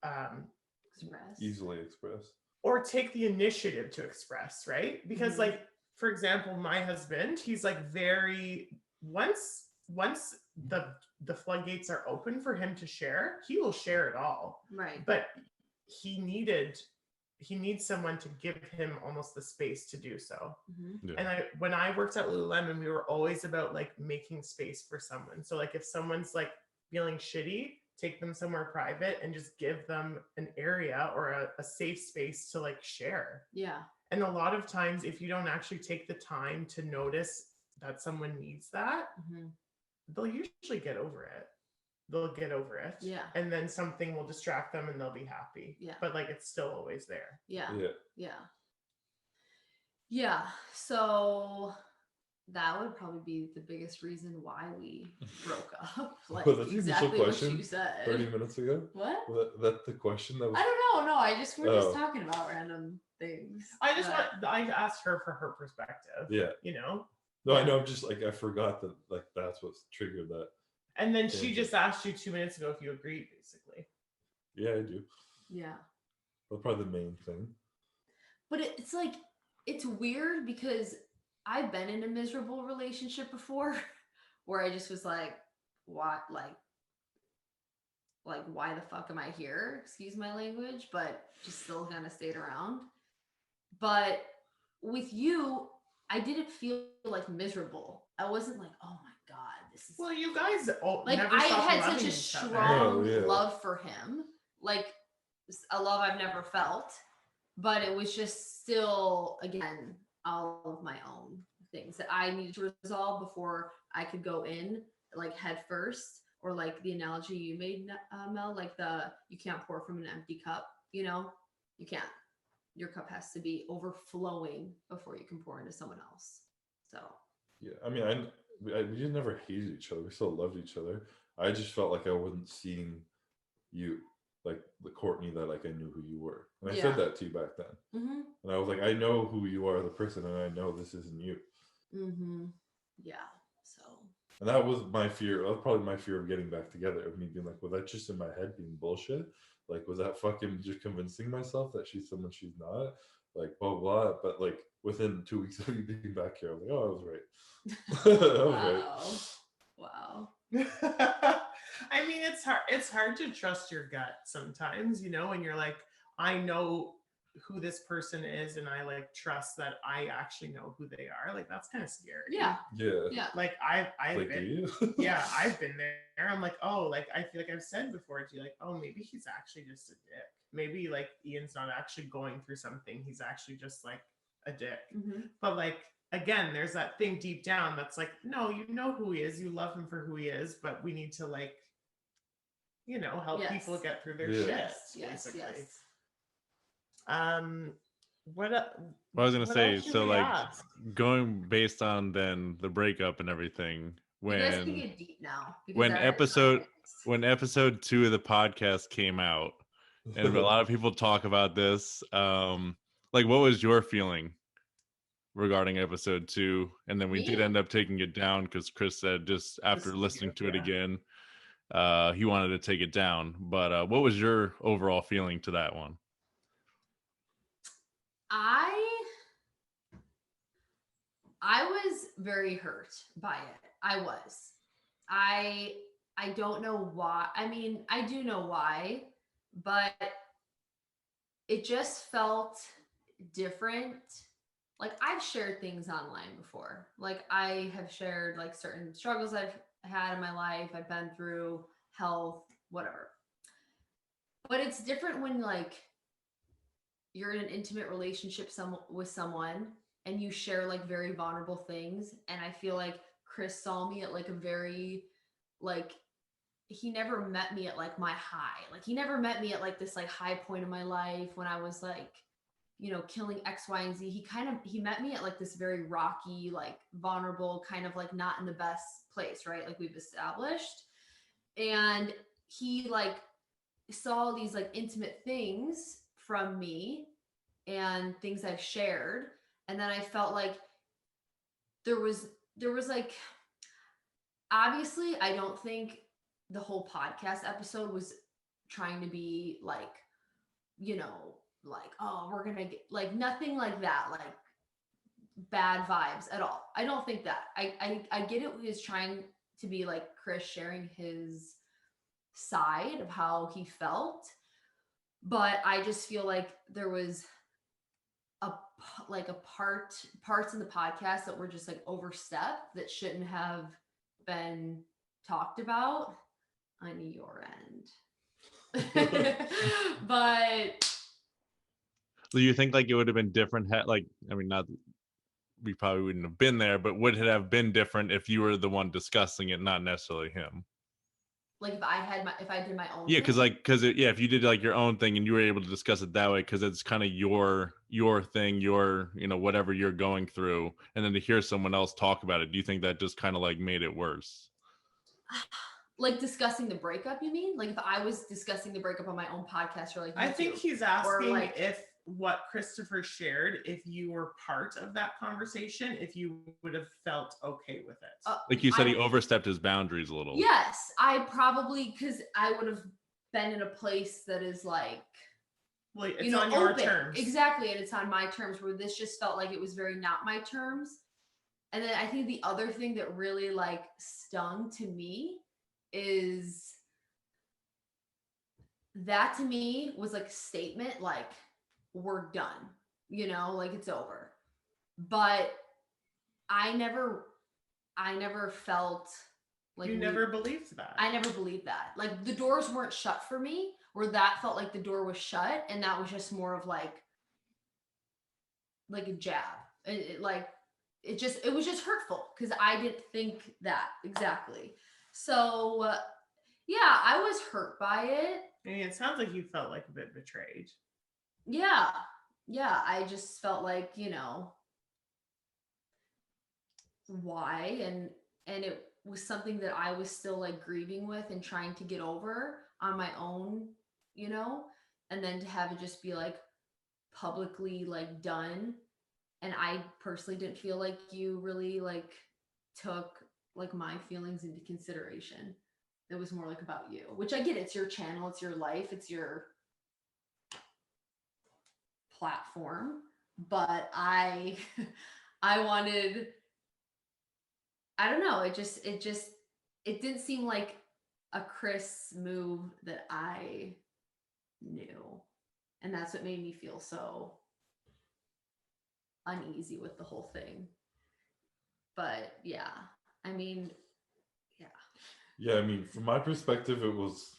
express. Easily expressed. or take the initiative to express, right? Because Mhm. like, for example, my husband, he's like very once the floodgates are open for him to share, he will share it all. Right. But he needs someone to give him almost the space to do so. Mhm. Yeah. And when I worked at Lululemon, we were always about like making space for someone. So like if someone's like feeling shitty, take them somewhere private and just give them an area or a safe space to like share. Yeah. And a lot of times, if you don't actually take the time to notice that someone needs that, Mhm. they'll usually get over it. They'll get over it. Yeah. And then something will distract them and they'll be happy. Yeah. But like it's still always there. Yeah. Yeah. Yeah. Yeah. So that would probably be the biggest reason why we broke up. Like Was that the initial exactly what question you said. 30 minutes ago? What? Was that the question that was? I don't know. No, we're just Oh. talking about random things. I but- asked her for her perspective. Yeah. You know? No, I know. I'm just like, I forgot that like that's what's triggered that. And then she Tangent. just asked you 2 minutes ago if you agreed, basically. Yeah, I do. Yeah. That's probably the main thing. But it's like, it's weird because I've been in a miserable relationship before where I just was like, what, like why the fuck am I here? Excuse my language, but just still kind of stayed around. But with you, I didn't feel like miserable. I wasn't like, oh my God, this is Well, you guys like never I stopped had loving such a each other. strong Oh, yeah. love for him, like a love I've never felt, but it was just still, again, all of my own things that I needed to resolve before I could go in like head first, or like the analogy you made, Mel, like you can't pour from an empty cup, you know, you can't. Your cup has to be overflowing before you can pour into someone else. So Yeah, I mean, we just never hated each other. We still loved each other. I just felt like I wasn't seeing you, like the Courtney that like I knew who you were, and I Yeah. said that to you back then. mm-hmm. And I was like, I know who you are, the person, and I know this isn't you. Mm-hmm. Yeah. So And that was my fear. That was probably my fear of getting back together. Of me being like, was that just in my head being bullshit? Like, was that fucking just convincing myself that she's someone she's not? Like, blah, blah. But like, within 2 weeks of me being back here, I was like, oh, I was right. I was wow. I mean, it's hard to trust your gut sometimes, you know, when you're like, I know who this person is and I like trust that I actually know who they are. Like that's kind of scary. Yeah. Yeah. Yeah. Like I've Like, do been, you? yeah, I've been there. I'm like, oh, like I feel like I've said before to you, like, oh, maybe he's actually just a dick. Maybe like Ian's not actually going through something. He's actually just like a dick. Mm-hmm. But like again, there's that thing deep down that's like, no, you know who he is. You love him for who he is, but we need to like, you know, help Yes. people get through their Yeah. shit. Yes. Basically. Yes. What Well, I was gonna what say, else should so we like ask? going based on then the breakup and everything, You guys can when get deep now. because when our episode- time is- when episode 2 of the podcast came out, and a lot of people talk about this, like what was your feeling regarding episode 2? And then we did Me? end up taking it down because Chris said just after Just listening to it yeah. again, he wanted to take it down. But what was your overall feeling to that one? I was very hurt by it. I was. I don't know why. I mean, I do know why, but it just felt different. Like I've shared things online before. Like I have shared like certain struggles I've had in my life, I've been through, health, whatever. But it's different when like you're in an intimate relationship with someone and you share like very vulnerable things. And I feel like Chris saw me at like a very like, he never met me at like my high. Like he never met me at like this like high point of my life when I was like killing X, Y, and Z. He met me at like this very rocky, like vulnerable, kind of like not in the best place, right? Like we've established. And he like saw these like intimate things from me and things I've shared. And then I felt like there was like, obviously I don't think the whole podcast episode was trying to be like, like, oh, we're gonna get like nothing like that, like bad vibes at all. I don't think that. I get it. He was trying to be like Chris sharing his side of how he felt, but I just feel like there was parts in the podcast that were just like overstepped that shouldn't have been talked about on your end. But Do you think like it would have been different? Not we probably wouldn't have been there, but would it have been different if you were the one discussing it, not necessarily him? Like if I did my own Yeah, thing? if you did like your own thing and you were able to discuss it that way, because it's kind of your thing, your whatever you're going through, and then to hear someone else talk about it, do you think that just kind of like made it worse? Like discussing the breakup, you mean? Like if I was discussing the breakup on my own podcast or like YouTube, I think he's asking like, if what Christopher shared, if you were part of that conversation, if you would have felt okay with it. Like you said, he overstepped his boundaries a little. Yes, I probably, because I would have been in a place that is like, well, it's on your open. terms. Exactly, and it's on my terms, where this just felt like it was very not my terms. And then I think the other thing that really like stung to me is that to me was like a statement like, we're done, like it's over. But I never felt like you never believed that. I never believed that. Like the doors weren't shut for me, where that felt like the door was shut, and that was just more of like a jab. It was just hurtful because I didn't think that exactly. So yeah, I was hurt by it. I mean, it sounds like you felt like a bit betrayed. Yeah, I just felt like, why, and it was something that I was still like grieving with and trying to get over on my own, and then to have it just be like publicly like done. And I personally didn't feel like you really like took like my feelings into consideration. It was more like about you, which I get. It's your channel, it's your life, it's your platform. But I wanted, I don't know. It didn't seem like a Chris move that I knew. And that's what made me feel so uneasy with the whole thing. But yeah, I mean, yeah. Yeah, I mean, from my perspective, it was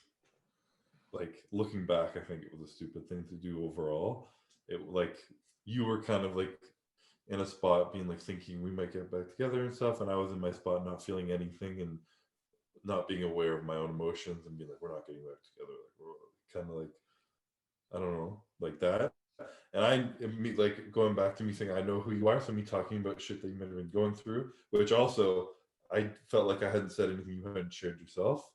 like, looking back, I think it was a stupid thing to do overall. It like, you were kind of like in a spot being like thinking we might get back together and stuff, and I was in my spot not feeling anything and not being aware of my own emotions and being like, we're not getting back together. Like, we're kind of like, I don't know, like that. And like going back to me saying I know who you are, so me talking about shit that you might have been going through, which also I felt like I hadn't said anything you hadn't shared yourself.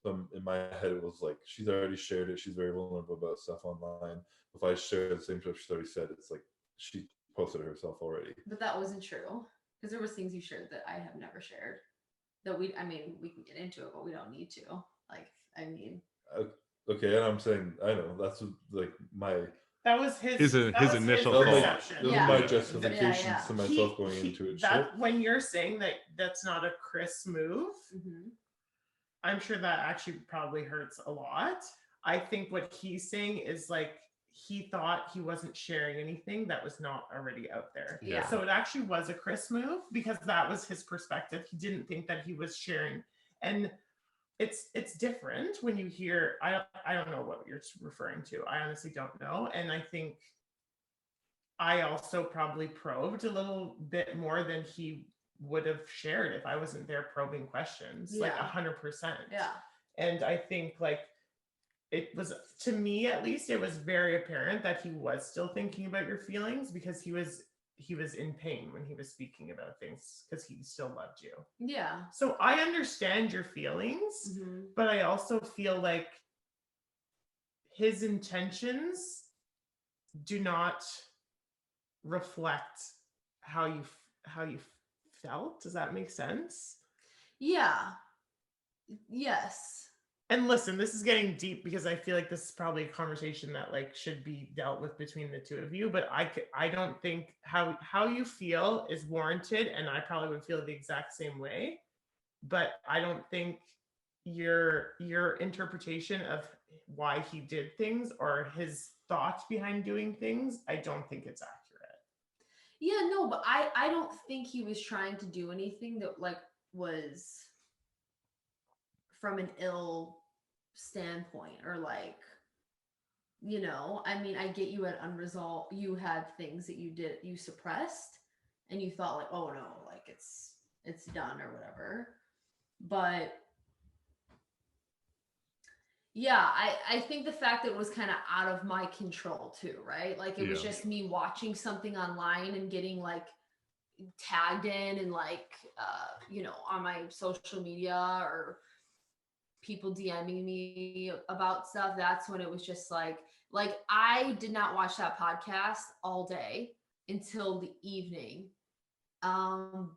So in my head it was like, she's already shared it, she's very vulnerable about stuff online. If I share the same stuff she's already said, it's like she posted it herself already. But that wasn't true, because there was things you shared that I have never shared. That we can get into it, but we don't need to. Like, I mean. Okay, and I'm saying, I know that's like my. That was his initial thought. perception. Those are my justifications to myself going into it. When you're saying that that's not a Chris move, I'm sure that actually probably hurts a lot. I think what he's saying is like, he thought he wasn't sharing anything that was not already out there. Yeah. So it actually was a Chris move, because that was his perspective. He didn't think that he was sharing. And it's different when you hear, I don't know what you're referring to. I honestly don't know. And I think I also probably probed a little bit more than he would have shared if I wasn't there probing questions. Like 100%. Yeah. And I think like it was, to me at least, it was very apparent that he was still thinking about your feelings, because he was in pain when he was speaking about things, because he still loved you. Yeah. So I understand your feelings, but I also feel like his intentions do not reflect how you felt. Does that make sense? Yeah. Yes. And listen, this is getting deep, because I feel like this is probably a conversation that like should be dealt with between the two of you. But I don't think how you feel is warranted, and I probably would feel the exact same way. But I don't think your interpretation of why he did things, or his thoughts behind doing things, I don't think it's accurate. Yeah, no, but I don't think he was trying to do anything that like was from an ill standpoint, or like, you know, I mean, I get you had unresolved, you had things that you suppressed, and you thought like, oh no, like it's done or whatever. But yeah, I think the fact that it was kind of out of my control too, right? Like it was just me watching something online and getting like tagged in, and like you know, on my social media, or people DMing me about stuff. That's when it was just like I did not watch that podcast all day until the evening,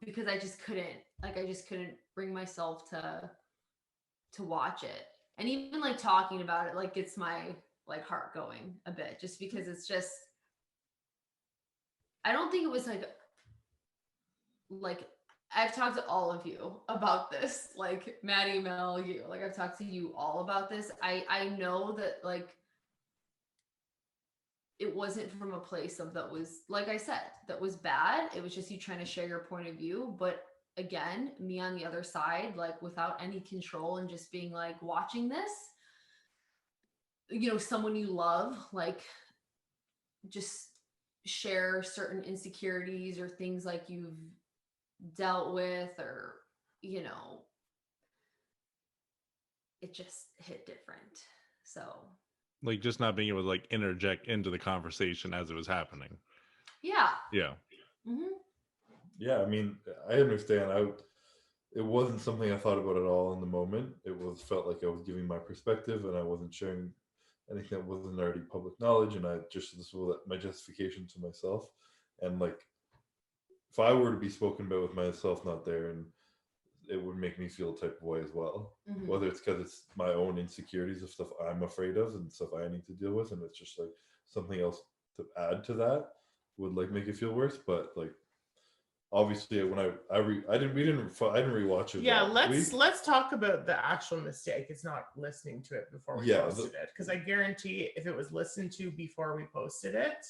because I just couldn't bring myself to watch it. And even like talking about it like gets my like heart going a bit, just because it's just, I don't think it was like I've talked to all of you about this, like Maddie, Mel, you, like I've talked to you all about this. I know that like it wasn't from a place of that was, like I said, that was bad. It was just you trying to share your point of view. But again, me on the other side, like without any control, and just being like watching this, you know, someone you love, like just share certain insecurities or things like you've dealt with, or, you know, it just hit different. So Like just not being able to like interject into the conversation as it was happening. yeah. Mm-hmm. Yeah, I mean, I understand. It wasn't something I thought about at all in the moment. It was felt like I was giving my perspective, and I wasn't sharing anything that wasn't already public knowledge. And this was my justification to myself. And like, if I were to be spoken about with myself not there, and it would make me feel a type of way as well. Whether it's because it's my own insecurities of stuff I'm afraid of and stuff I need to deal with, and it's just like something else to add to that would like make it feel worse. But like, obviously, when I didn't rewatch it. Yeah, let's talk about the actual mistake. It's not listening to it before we posted it, because I guarantee if it was listened to before we posted it,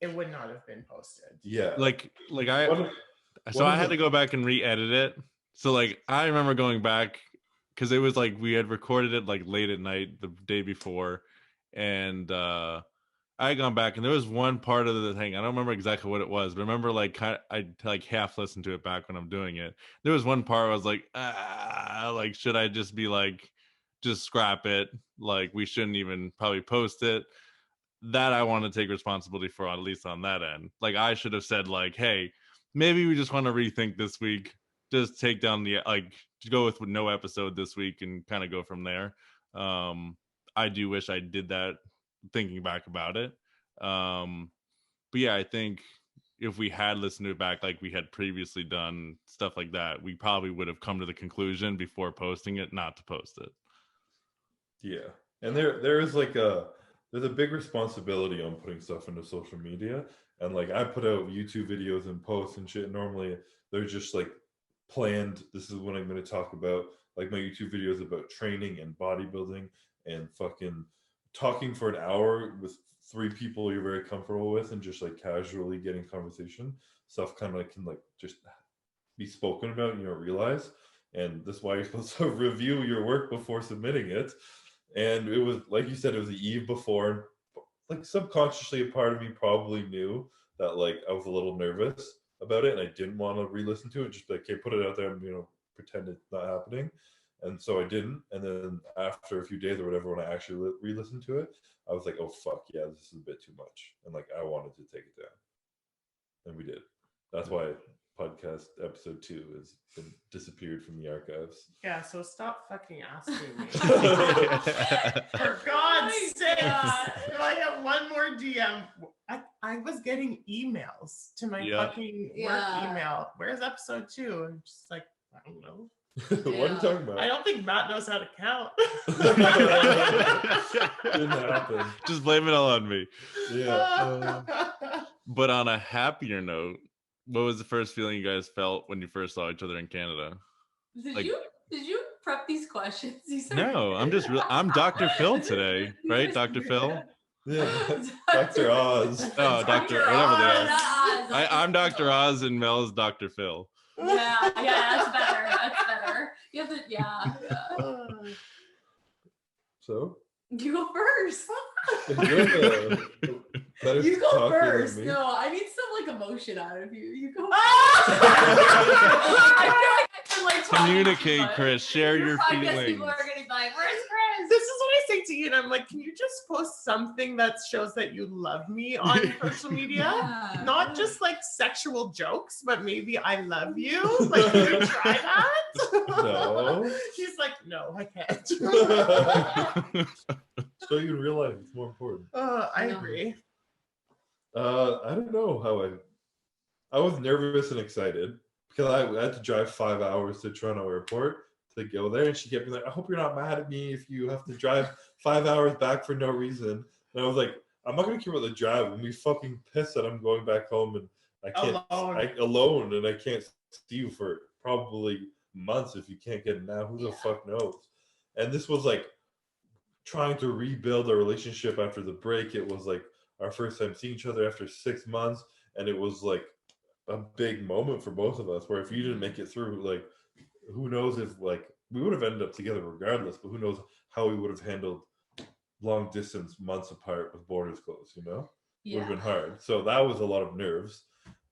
it would not have been posted. Yeah, like I had to go back and re-edit it. So like I remember going back, because it was like we had recorded it like late at night the day before, and I had gone back, and there was one part of the thing, I don't remember exactly what it was, but I remember like I like half listened to it back when I'm doing it. There was one part where I was like, like should I just be like, just scrap it? Like we shouldn't even probably post it. That I want to take responsibility for, at least on that end. Like I should have said like, hey, maybe we just want to rethink this week. Just take down the like, go with no episode this week and kind of go from there. I do wish I did that, thinking back about it. But yeah, I think if we had listened to it back like we had previously done, stuff like that, we probably would have come to the conclusion before posting it not to post it. Yeah, and there is like there's a big responsibility on putting stuff into social media. And like I put out YouTube videos and posts and shit. Normally they're just like planned. This is what I'm going to talk about. Like my YouTube videos about training and bodybuilding, and fucking talking for an hour with three people you're very comfortable with, and just like casually getting conversation. Stuff kind of can like just be spoken about and you don't realize. And that's why you're supposed to review your work before submitting it. And it was, like you said, it was the eve before. Like subconsciously, a part of me probably knew that like I was a little nervous about it, and I didn't want to re-listen to it. Just be like, okay, put it out there and pretend it's not happening. And so I didn't. And then after a few days or whatever, when I actually re-listened to it, I was like, oh fuck yeah, this is a bit too much, and like I wanted to take it down, and we did. That's why podcast episode 2 has been disappeared from the archives. Yeah, so stop fucking asking me. For God's sake. If I have one more DM, I was getting emails to my fucking work email. Where's episode 2? I'm just like, I don't know. What are you talking about? I don't think Matt knows how to count. Didn't happen. Just blame it all on me. Yeah. But on a happier note, what was the first feeling you guys felt when you first saw each other in Canada? Did you prep these questions? No, I'm Dr. Phil today, right? Dr. Phil? Yeah. Dr. Oz. Oh, Dr. whatever they are. I'm Dr. Oz and Mel's Dr. Phil. Yeah, that's better. That's better. You have to, yeah. So? You go first. You go first. No, I need some like emotion out of you. You go. I feel like I can communicate, Chris. Share your feelings. People are gonna be like, "Where's Chris?" This is what I say to you, and I'm like, "Can you just post something that shows that you love me on social media? Yeah. Not just like sexual jokes, but maybe I love you. Like, can you try that?" No. He's like, "No, I can't." So you realize it's more important. I agree. I don't know how I was nervous and excited because I had to drive 5 hours to Toronto Airport to go there, and she kept me like, I hope you're not mad at me if you have to drive 5 hours back for no reason. And I was like, I'm not gonna care about the drive. I'm gonna be fucking pissed that I'm going back home and I can't alone and I can't see you for probably months if you can't get it now. Who the fuck knows? And this was like trying to rebuild a relationship after the break. It was like our first time seeing each other after 6 months, and it was like a big moment for both of us where if you didn't make it through, like who knows if like we would have ended up together regardless, but who knows how we would have handled long distance months apart with borders closed, you know? Would have been hard. So that was a lot of nerves.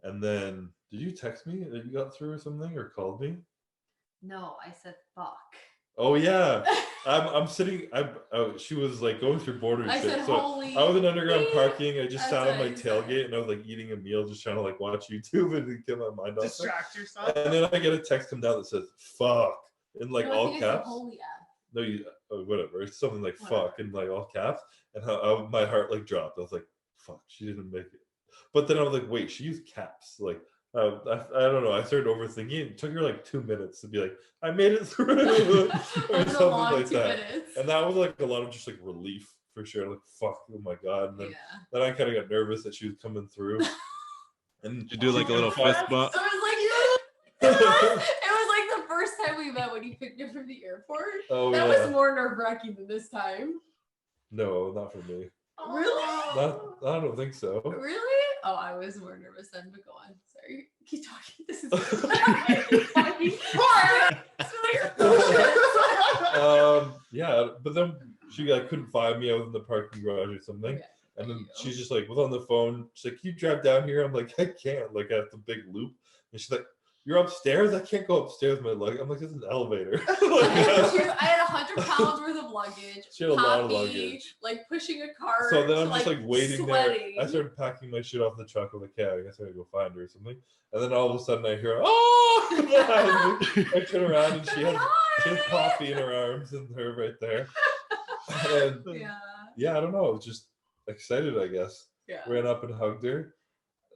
And then did you text me that you got through or something, or called me? No, I said fuck. Oh yeah. I'm sitting. She was like going through border I shit. said, So holy I was in underground parking. I just sat on my what you tailgate and I was like eating a meal, just trying to like watch YouTube and get my mind off it. Distract yourself. And then I get a text come down that says "fuck" in like No, I all think I said caps. holy F. No, whatever. It's something like Whatever. "fuck" in like all caps, and how my heart like dropped. I was like, "Fuck," she didn't make it. But then I was like, "Wait, she used caps." Like I don't know. I started overthinking. It took her like 2 minutes to be like, "I made it through," or That's a something long like 2 that. minutes. And that was like a lot of just like relief for sure. Like, fuck, oh my god. And then, Yeah. then I kind of got nervous that she was coming through. And Did you do like a little fist bump? It was like the first time we met when you picked me up from the airport. Oh That yeah. was more nerve-wracking than this time. No, not for me. Really? I don't think so. Really? Oh, I was more nervous then, but go on. Sorry. Keep talking. This is Yeah, but then she like couldn't find me. I was in the parking garage or something. Okay. And then she's just like was on the phone. She's like, "Can you drive down here?" I'm like, "I can't." Like I have the big loop. And she's like, "You're upstairs? I can't go upstairs with my luggage." I'm like, "This is an elevator." I had 100 pounds worth of luggage. She had a lot of Poppy, luggage. like pushing a cart. So then I'm just like waiting sweating. there. I started packing my shit off the truck. I'm like, yeah, I guess I gotta go find her or something. And then all of a sudden I hear, "Oh!" behind me. I turn around and she has Poppy in her arms and her right there. And yeah, I don't know. I was just excited, I guess. Yeah. Ran up and hugged her.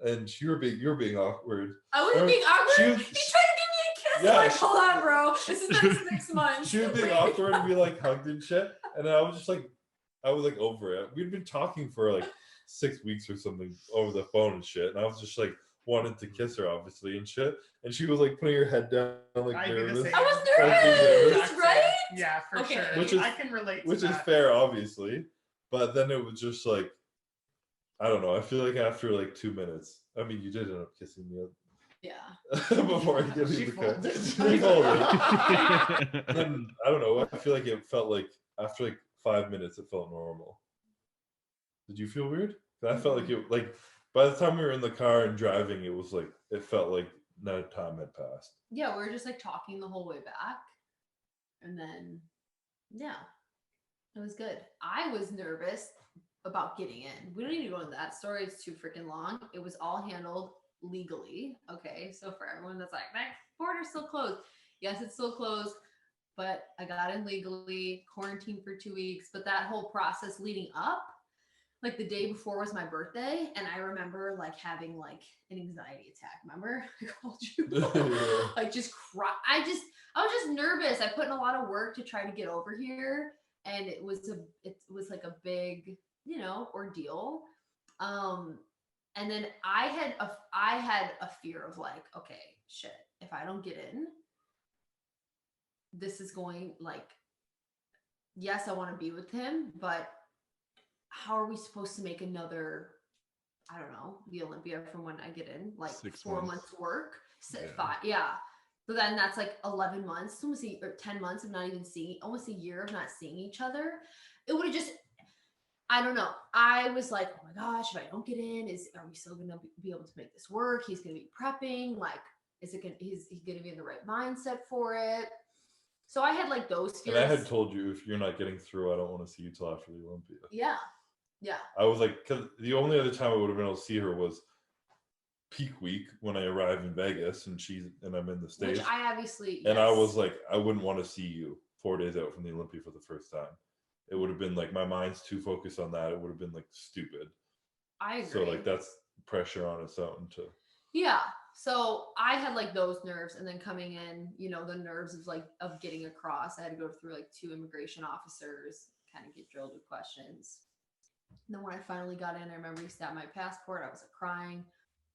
And you were being awkward. I wasn't being awkward. She He tried to give me a kiss. Yeah, Like, hold on, bro. This is next month. She was being awkward and we like hugged and shit. And I was like over it. We'd been talking for like 6 weeks or something over the phone and shit. And I was just like wanted to kiss her obviously and shit. And she was like putting her head down like nervous. I was nervous, right? Yeah, for sure. I can relate to which that. is fair, obviously. But then it was just like, I don't know. I feel like after like 2 minutes, I mean, you did end up kissing me. Yeah. Before I get She the folded. cut. She folded. And I don't know. I feel like it felt like after like 5 minutes, it felt normal. Did you feel weird? I felt like it like by the time we were in the car and driving, it was like it felt like no time had passed. Yeah, we were just like talking the whole way back. And then, yeah, it was good. I was nervous about getting in. We don't need to go into that story. It's too freaking long. It was all handled legally. Okay. So for everyone that's like, that border's still closed. Yes, it's still closed, but I got in legally, quarantined for 2 weeks. But that whole process leading up, like the day before was my birthday. And I remember like having like an anxiety attack. Remember? I called you. Like just cry. I was just nervous. I put in a lot of work to try to get over here. And it was like a big, you know, ordeal. And then I had a fear of like, okay, shit, if I don't get in, this is going like, yes, I want to be with him, but how are we supposed to make another, I don't know, the Olympia from when I get in, like 4 months work, five, yeah. So then that's like 11 months, almost or 10 months of not even seeing, almost a year of not seeing each other. It would have just, I don't know. I was like, oh my gosh, if I don't get in, are we still going to be able to make this work? He's going to be prepping. Like, is he going to be in the right mindset for it? So I had like those fears. And I had told you, if you're not getting through, I don't want to see you till after the Olympia. Yeah. Yeah. I was like, because the only other time I would have been able to see her was peak week when I arrived in Vegas and I'm in the States. Which I obviously, and I was like, I wouldn't want to see you 4 days out from the Olympia for the first time. It would have been like, my mind's too focused on that. It would have been like stupid. I agree. So like that's pressure on its own too. Yeah. So I had like those nerves, and then coming in, you know, the nerves of getting across. I had to go through like 2 immigration officers, kind of get drilled with questions. And then when I finally got in, I remember he stabbed my passport. I was like crying,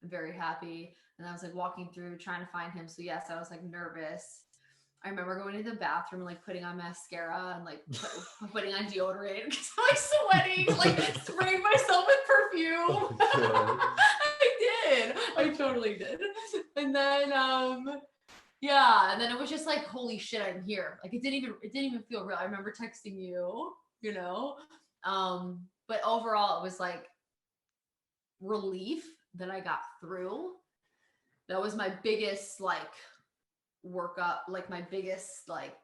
very happy. And I was like walking through trying to find him. So yes, I was like nervous. I remember going to the bathroom and like putting on mascara and like putting on deodorant because I'm like sweating, like spraying myself with perfume. I totally did. And then yeah, and then it was just like, holy shit, I'm here. Like it didn't even feel real. I remember texting you, you know. But overall it was like relief that I got through. That was my biggest like workup, like my biggest like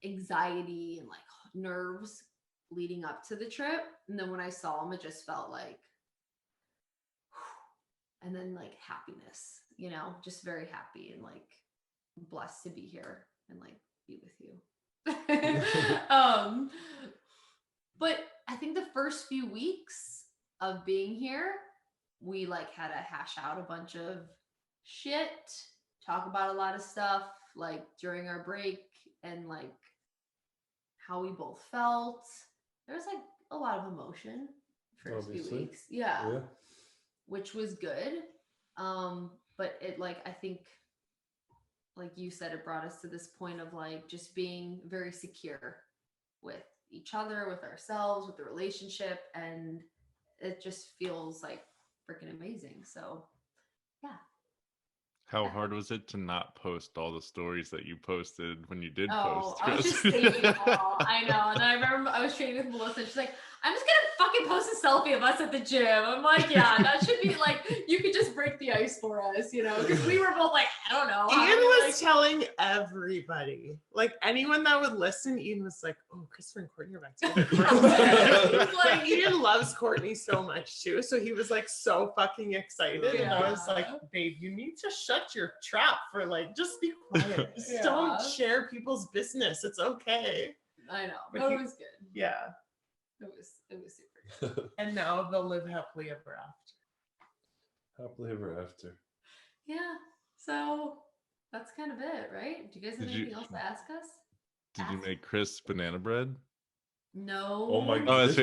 anxiety and like nerves leading up to the trip. And then when I saw him, it just felt like, and then like happiness, you know, just very happy and like blessed to be here and like be with you. But I think the first few weeks of being here, we like had to hash out a bunch of shit, talk about a lot of stuff like during our break and like how we both felt. There was like a lot of emotion first few weeks. Yeah. Which was good. But it like, I think like you said, it brought us to this point of like just being very secure with each other, with ourselves, with the relationship, and it just feels like freaking amazing. So yeah. How hard was it to not post all the stories that you posted when you did post? I was just saving all. I know. And then I remember I was training with Melissa, and she's like, I'm just gonna fucking post a selfie of us at the gym. I'm like, yeah, that should be like, you could just break the ice for us, you know, because we were both like, I don't know. Ian was telling everybody, like anyone that would listen, Ian was like, oh, Christopher and Courtney are back together. Like Ian loves Courtney so much too. So he was like so fucking excited. And I was like, babe, you need to shut your trap for like, just be quiet. Just don't share people's business. It's okay. I know. But it was good. Yeah. It was super good. And now they'll live happily ever after. Happily ever after. Yeah. So that's kind of it, right? Do you guys have anything else to ask us? Did you make Chris banana bread? No. Oh my god.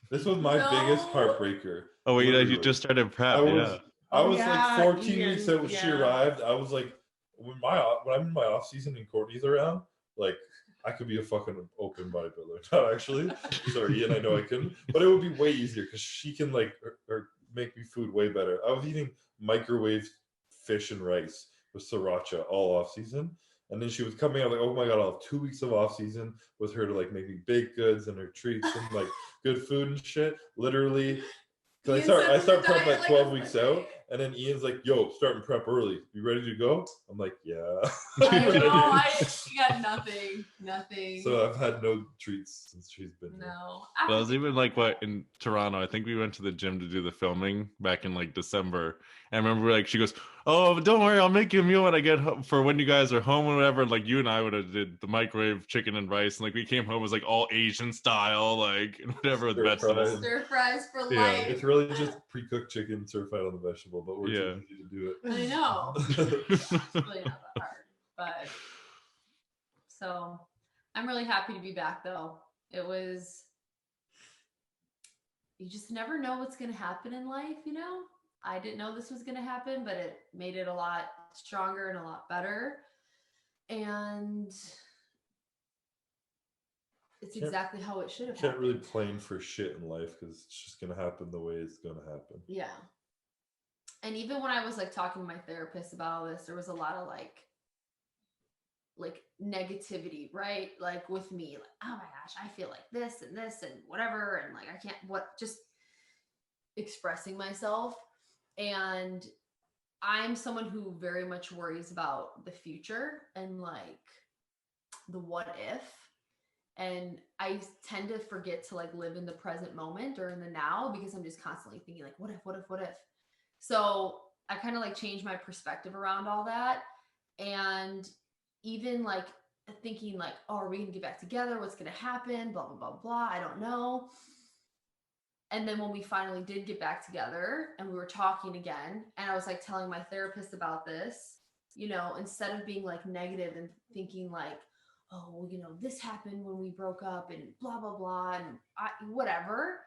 This was my biggest heartbreaker. Oh wait, you just started prep. I was like 14 weeks out when she arrived. I was like, when I'm in my off season and Courtney's around, like I could be a fucking open bodybuilder. Not actually. Sorry, Ian, I know I couldn't. But it would be way easier because she can like or make me food way better. I was eating microwave fish and rice with sriracha all off season. And then she was coming out like, oh my god, I'll have 2 weeks of off season with her to like make me baked goods and her treats and like good food and shit. Literally. I start prep like 12 weeks out, And then Ian's like, yo, starting prep early. You ready to go? I'm like, yeah. I know, I got nothing. So I've had no treats since she's been here. No. Well, it was even like what in Toronto. I think we went to the gym to do the filming back in like December. And I remember like she goes, "Oh, but don't worry, I'll make you a meal when I get home for when you guys are home or whatever." And like you and I would have did the microwave chicken and rice, and like we came home it was like all Asian style, like and whatever with Stir vegetables. Stir fries for Yeah. life. It's really just pre-cooked chicken certified on the vegetable, but we're Yeah. too easy to do it. I know. It's really not that hard. But so I'm really happy to be back though. It was, you just never know what's going to happen in life, you know? I didn't know this was going to happen, but it made it a lot stronger and a lot better. And it's exactly how it should have Can't happened. really plan for shit in life because it's just gonna happen the way it's gonna happen. Yeah. And even when I was like talking to my therapist about all this, there was a lot of like negativity, right? Like with me, like, oh my gosh, I feel like this and whatever. And like, I can't, just expressing myself. And I'm someone who very much worries about the future and like the what if. And I tend to forget to like live in the present moment or in the now because I'm just constantly thinking like, what if? So I kind of like changed my perspective around all that. And even like thinking like, oh, are we going to get back together? What's going to happen? Blah, blah, blah, blah. I don't know. And then when we finally did get back together and we were talking again, and I was like telling my therapist about this, you know, instead of being like negative and thinking like, oh, well, you know, this happened when we broke up and blah, blah, blah, and whatever.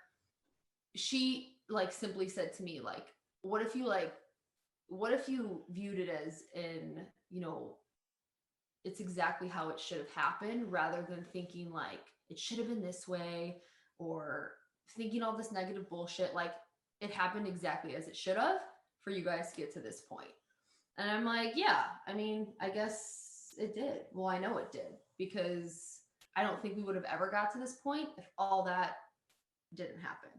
She like simply said to me, like, what if you viewed it as in, you know, it's exactly how it should have happened rather than thinking like it should have been this way or thinking all this negative bullshit. Like it happened exactly as it should have for you guys to get to this point. And I'm like, yeah, I mean, I guess it did. Well, I know it did because I don't think we would have ever got to this point if all that didn't happen.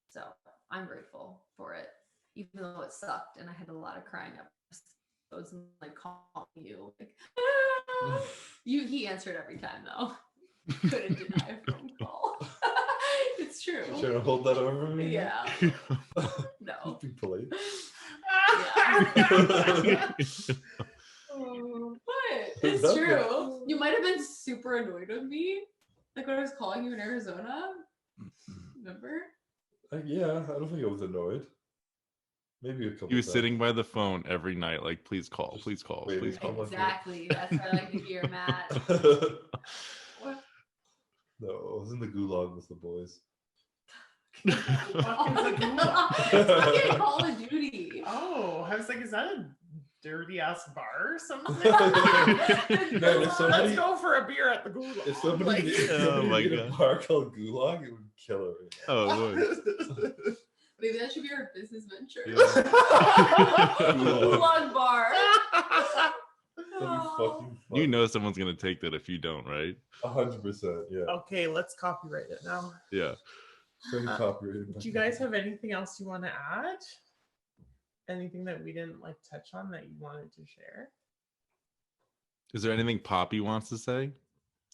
So I'm grateful for it, even though it sucked and I had a lot of crying episodes and like calling you. Like, he answered every time though. Couldn't deny a phone call. It's true. You're trying to hold that over me? Yeah. No. Just be polite. Yeah. What? It's true. You might have been super annoyed with me, like when I was calling you in Arizona. Remember? Yeah, I don't think I was annoyed. Maybe a couple. He was times. sitting by the phone every night, like, please call, please call, Wait, please call. Exactly. That's what I like to hear, Matt. What? No, I was in the gulag with the boys. What is a gulag? It's fucking Call of Duty. Oh, I was like, is that a dirty ass bar or something? Man, if somebody- Let's go for a beer at the gulag. If somebody, Like- if Oh somebody my made a God. bar called Gulag, it would kill her. Right now. Oh, Lord. Maybe that should be our business venture. Yeah. Gulag bar. That'd be fucking fun. You know someone's going to take that if you don't, right? 100%. Yeah. Okay, let's copyright it now. Yeah. Very copyrighted. Do you guys have anything else you want to add? Anything that we didn't like touch on that you wanted to share? Is there anything Poppy wants to say?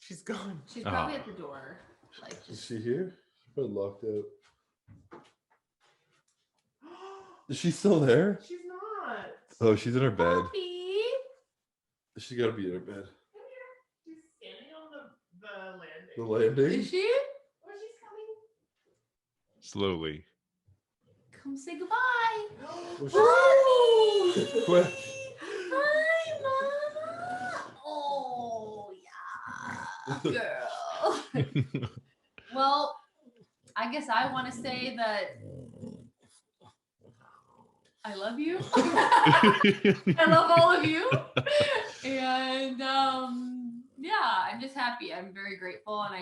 She's gone. She's probably Oh. at the door. Like Is just she here? She's probably locked out. Is she still there? She's not. Oh, she's in her bed. Poppy. She got to be in her bed. She's standing on the landing. The landing? Is she? Oh, she's coming. Slowly. Come say goodbye. Oh, Mommy. Quick. Hi, Mama. Oh, yeah. Girl. Well, I guess I want to say that I love you. I love all of you. And yeah, I'm just happy. I'm very grateful. And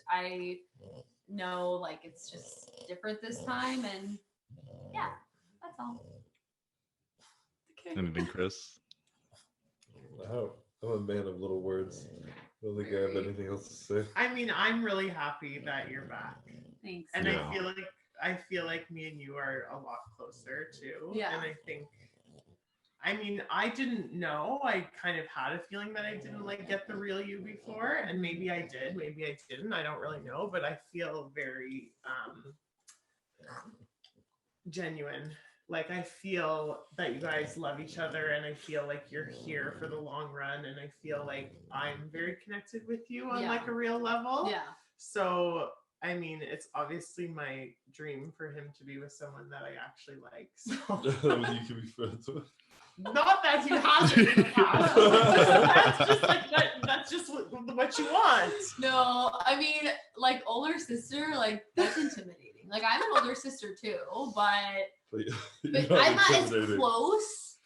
I know like it's just different this time. And yeah, that's all. Okay. Anything, Chris? I'm a man of little words. I don't think I have anything else to say. I mean, I'm really happy that you're back. Thanks. And Yeah. I feel like I feel like me and you are a lot closer too. Yeah. And I think, I mean, I didn't know. I kind of had a feeling that I didn't like get the real you before, and maybe I did, maybe I didn't. I don't really know, but I feel very genuine. Like I feel that you guys love each other, and I feel like you're here for the long run, and I feel like I'm very connected with you on like a real level. Yeah. So I mean, it's obviously my dream for him to be with someone that I actually like. So you can be friends with. not that he hasn't in the past. That's just like that's just what you want. No, I mean, like older sister, like that's intimidating. Like I'm an older sister too, but I'm not as close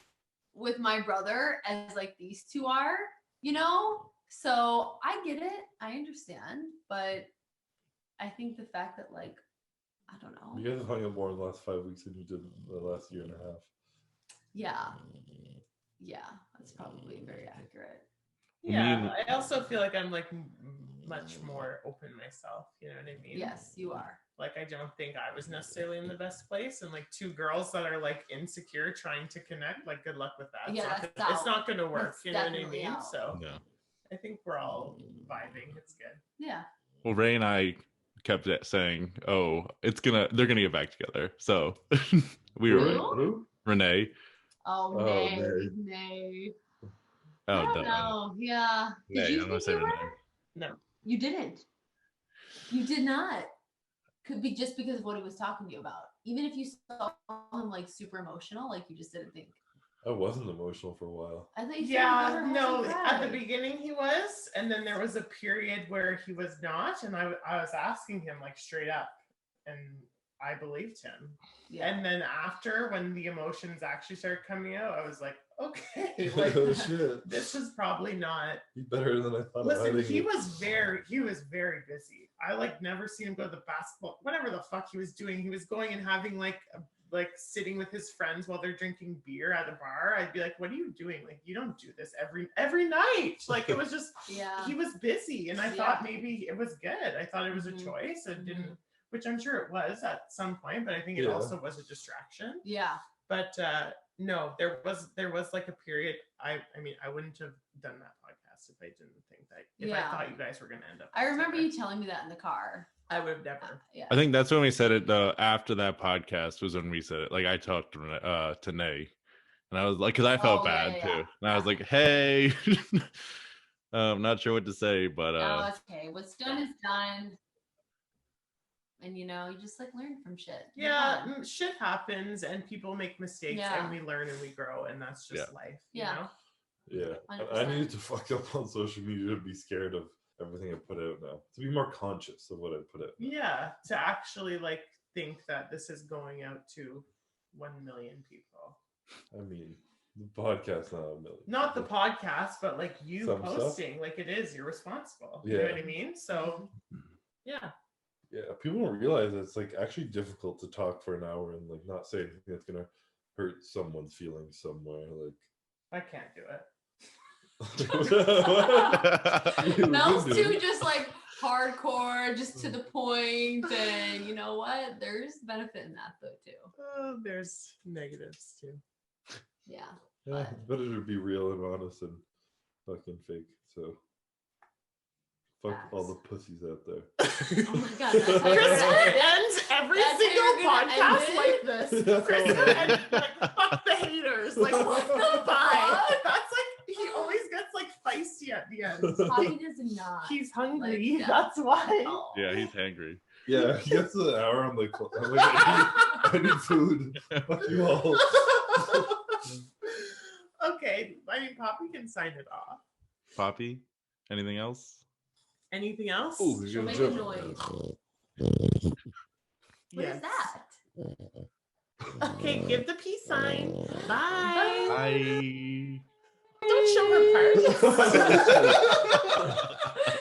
with my brother as like these two are, you know? So I get it. I understand. But I think the fact that like, I don't know. You guys have hung out more in the last 5 weeks than you did the last year and a half. Yeah. Yeah, that's probably very accurate. Yeah, I also feel like I'm like much more open myself. You know what I mean? Yes, you are. Like I don't think I was necessarily in the best place, and like two girls that are like insecure trying to connect, like good luck with that. Yeah, it's not going to work. That's you know what I definitely mean? out. So Yeah. I think we're all vibing. It's good. Yeah. Well, Ray and I kept saying, "Oh, they're gonna get back together." So we were right. Who? Renee. Oh, nay. Oh, I don't know. Yeah. Did you I'm gonna think say you were? Renee. No. You didn't. You did not. Could be just because of what he was talking to you about. Even if you saw him like super emotional, like you just didn't think. I wasn't emotional for a while. I thought you said Yeah, you never no. had At the cry. beginning he was, and then there was a period where he was not, and I was asking him like straight up, and I believed him. Yeah. And then after, when the emotions actually started coming out, I was like, okay, like Oh shit! this is probably not. He's better than I thought. Listen, he was very busy. I like never seen him go to the basketball, whatever the fuck he was doing. He was going and having like sitting with his friends while they're drinking beer at a bar. I'd be like, what are you doing? Like, you don't do this every night. Like, it was just, Yeah. he was busy, and I thought maybe it was good. I thought it was a choice. It didn't, which I'm sure it was at some point, but I think it also was a distraction. Yeah. But no, there was like a period. I mean, I wouldn't have done that podcast if I didn't think that, if I thought you guys were gonna end up. I remember you telling me that in the car. I would have never. Yeah. I think that's when we said it. After that podcast was when we said it. Like I talked to Nay, and I was like, because I felt bad too, and I was like, hey, I'm not sure what to say, but no, it's okay. What's done is done. And you know, you just like learn from shit. Yeah, shit happens, and people make mistakes, and we learn and we grow, and that's just life. You know? Yeah. 100%. I needed to fuck up on social media to be scared of everything I put out now. To be more conscious of what I put out. Yeah, to actually like think that this is going out to 1 million people. I mean, the podcast not 1 million. Not the podcast, but like you Some posting, stuff? like it is. You're responsible. Yeah. You know what I mean? So, yeah. Yeah, people don't realize it's like actually difficult to talk for an hour and like not say anything that's gonna hurt someone's feelings somewhere. Like I can't do it. Mel's too just like hardcore, just to the point, and you know what? There's benefit in that though too. There's negatives too. Yeah. Yeah, it's better to be real and honest and fucking fake. So fuck all the pussies out there. Oh my god, that's how Krista ends every That's how single you're gonna podcast end like it? this. Krista ends like fuck the haters. Like what the bye. That's like he always gets like feisty at the end. Poppy does not. He's hungry. Like, yeah. That's why. Oh. yeah, he's hangry. Yeah, he gets to the hour. I'm like I need food. Fuck you all. Okay, I mean Poppy can sign it off. Poppy, anything else? Anything else? Oh, She'll you're make gonna a jump. noise. What is that? Okay, give the peace sign. Bye. Bye. Don't show her part.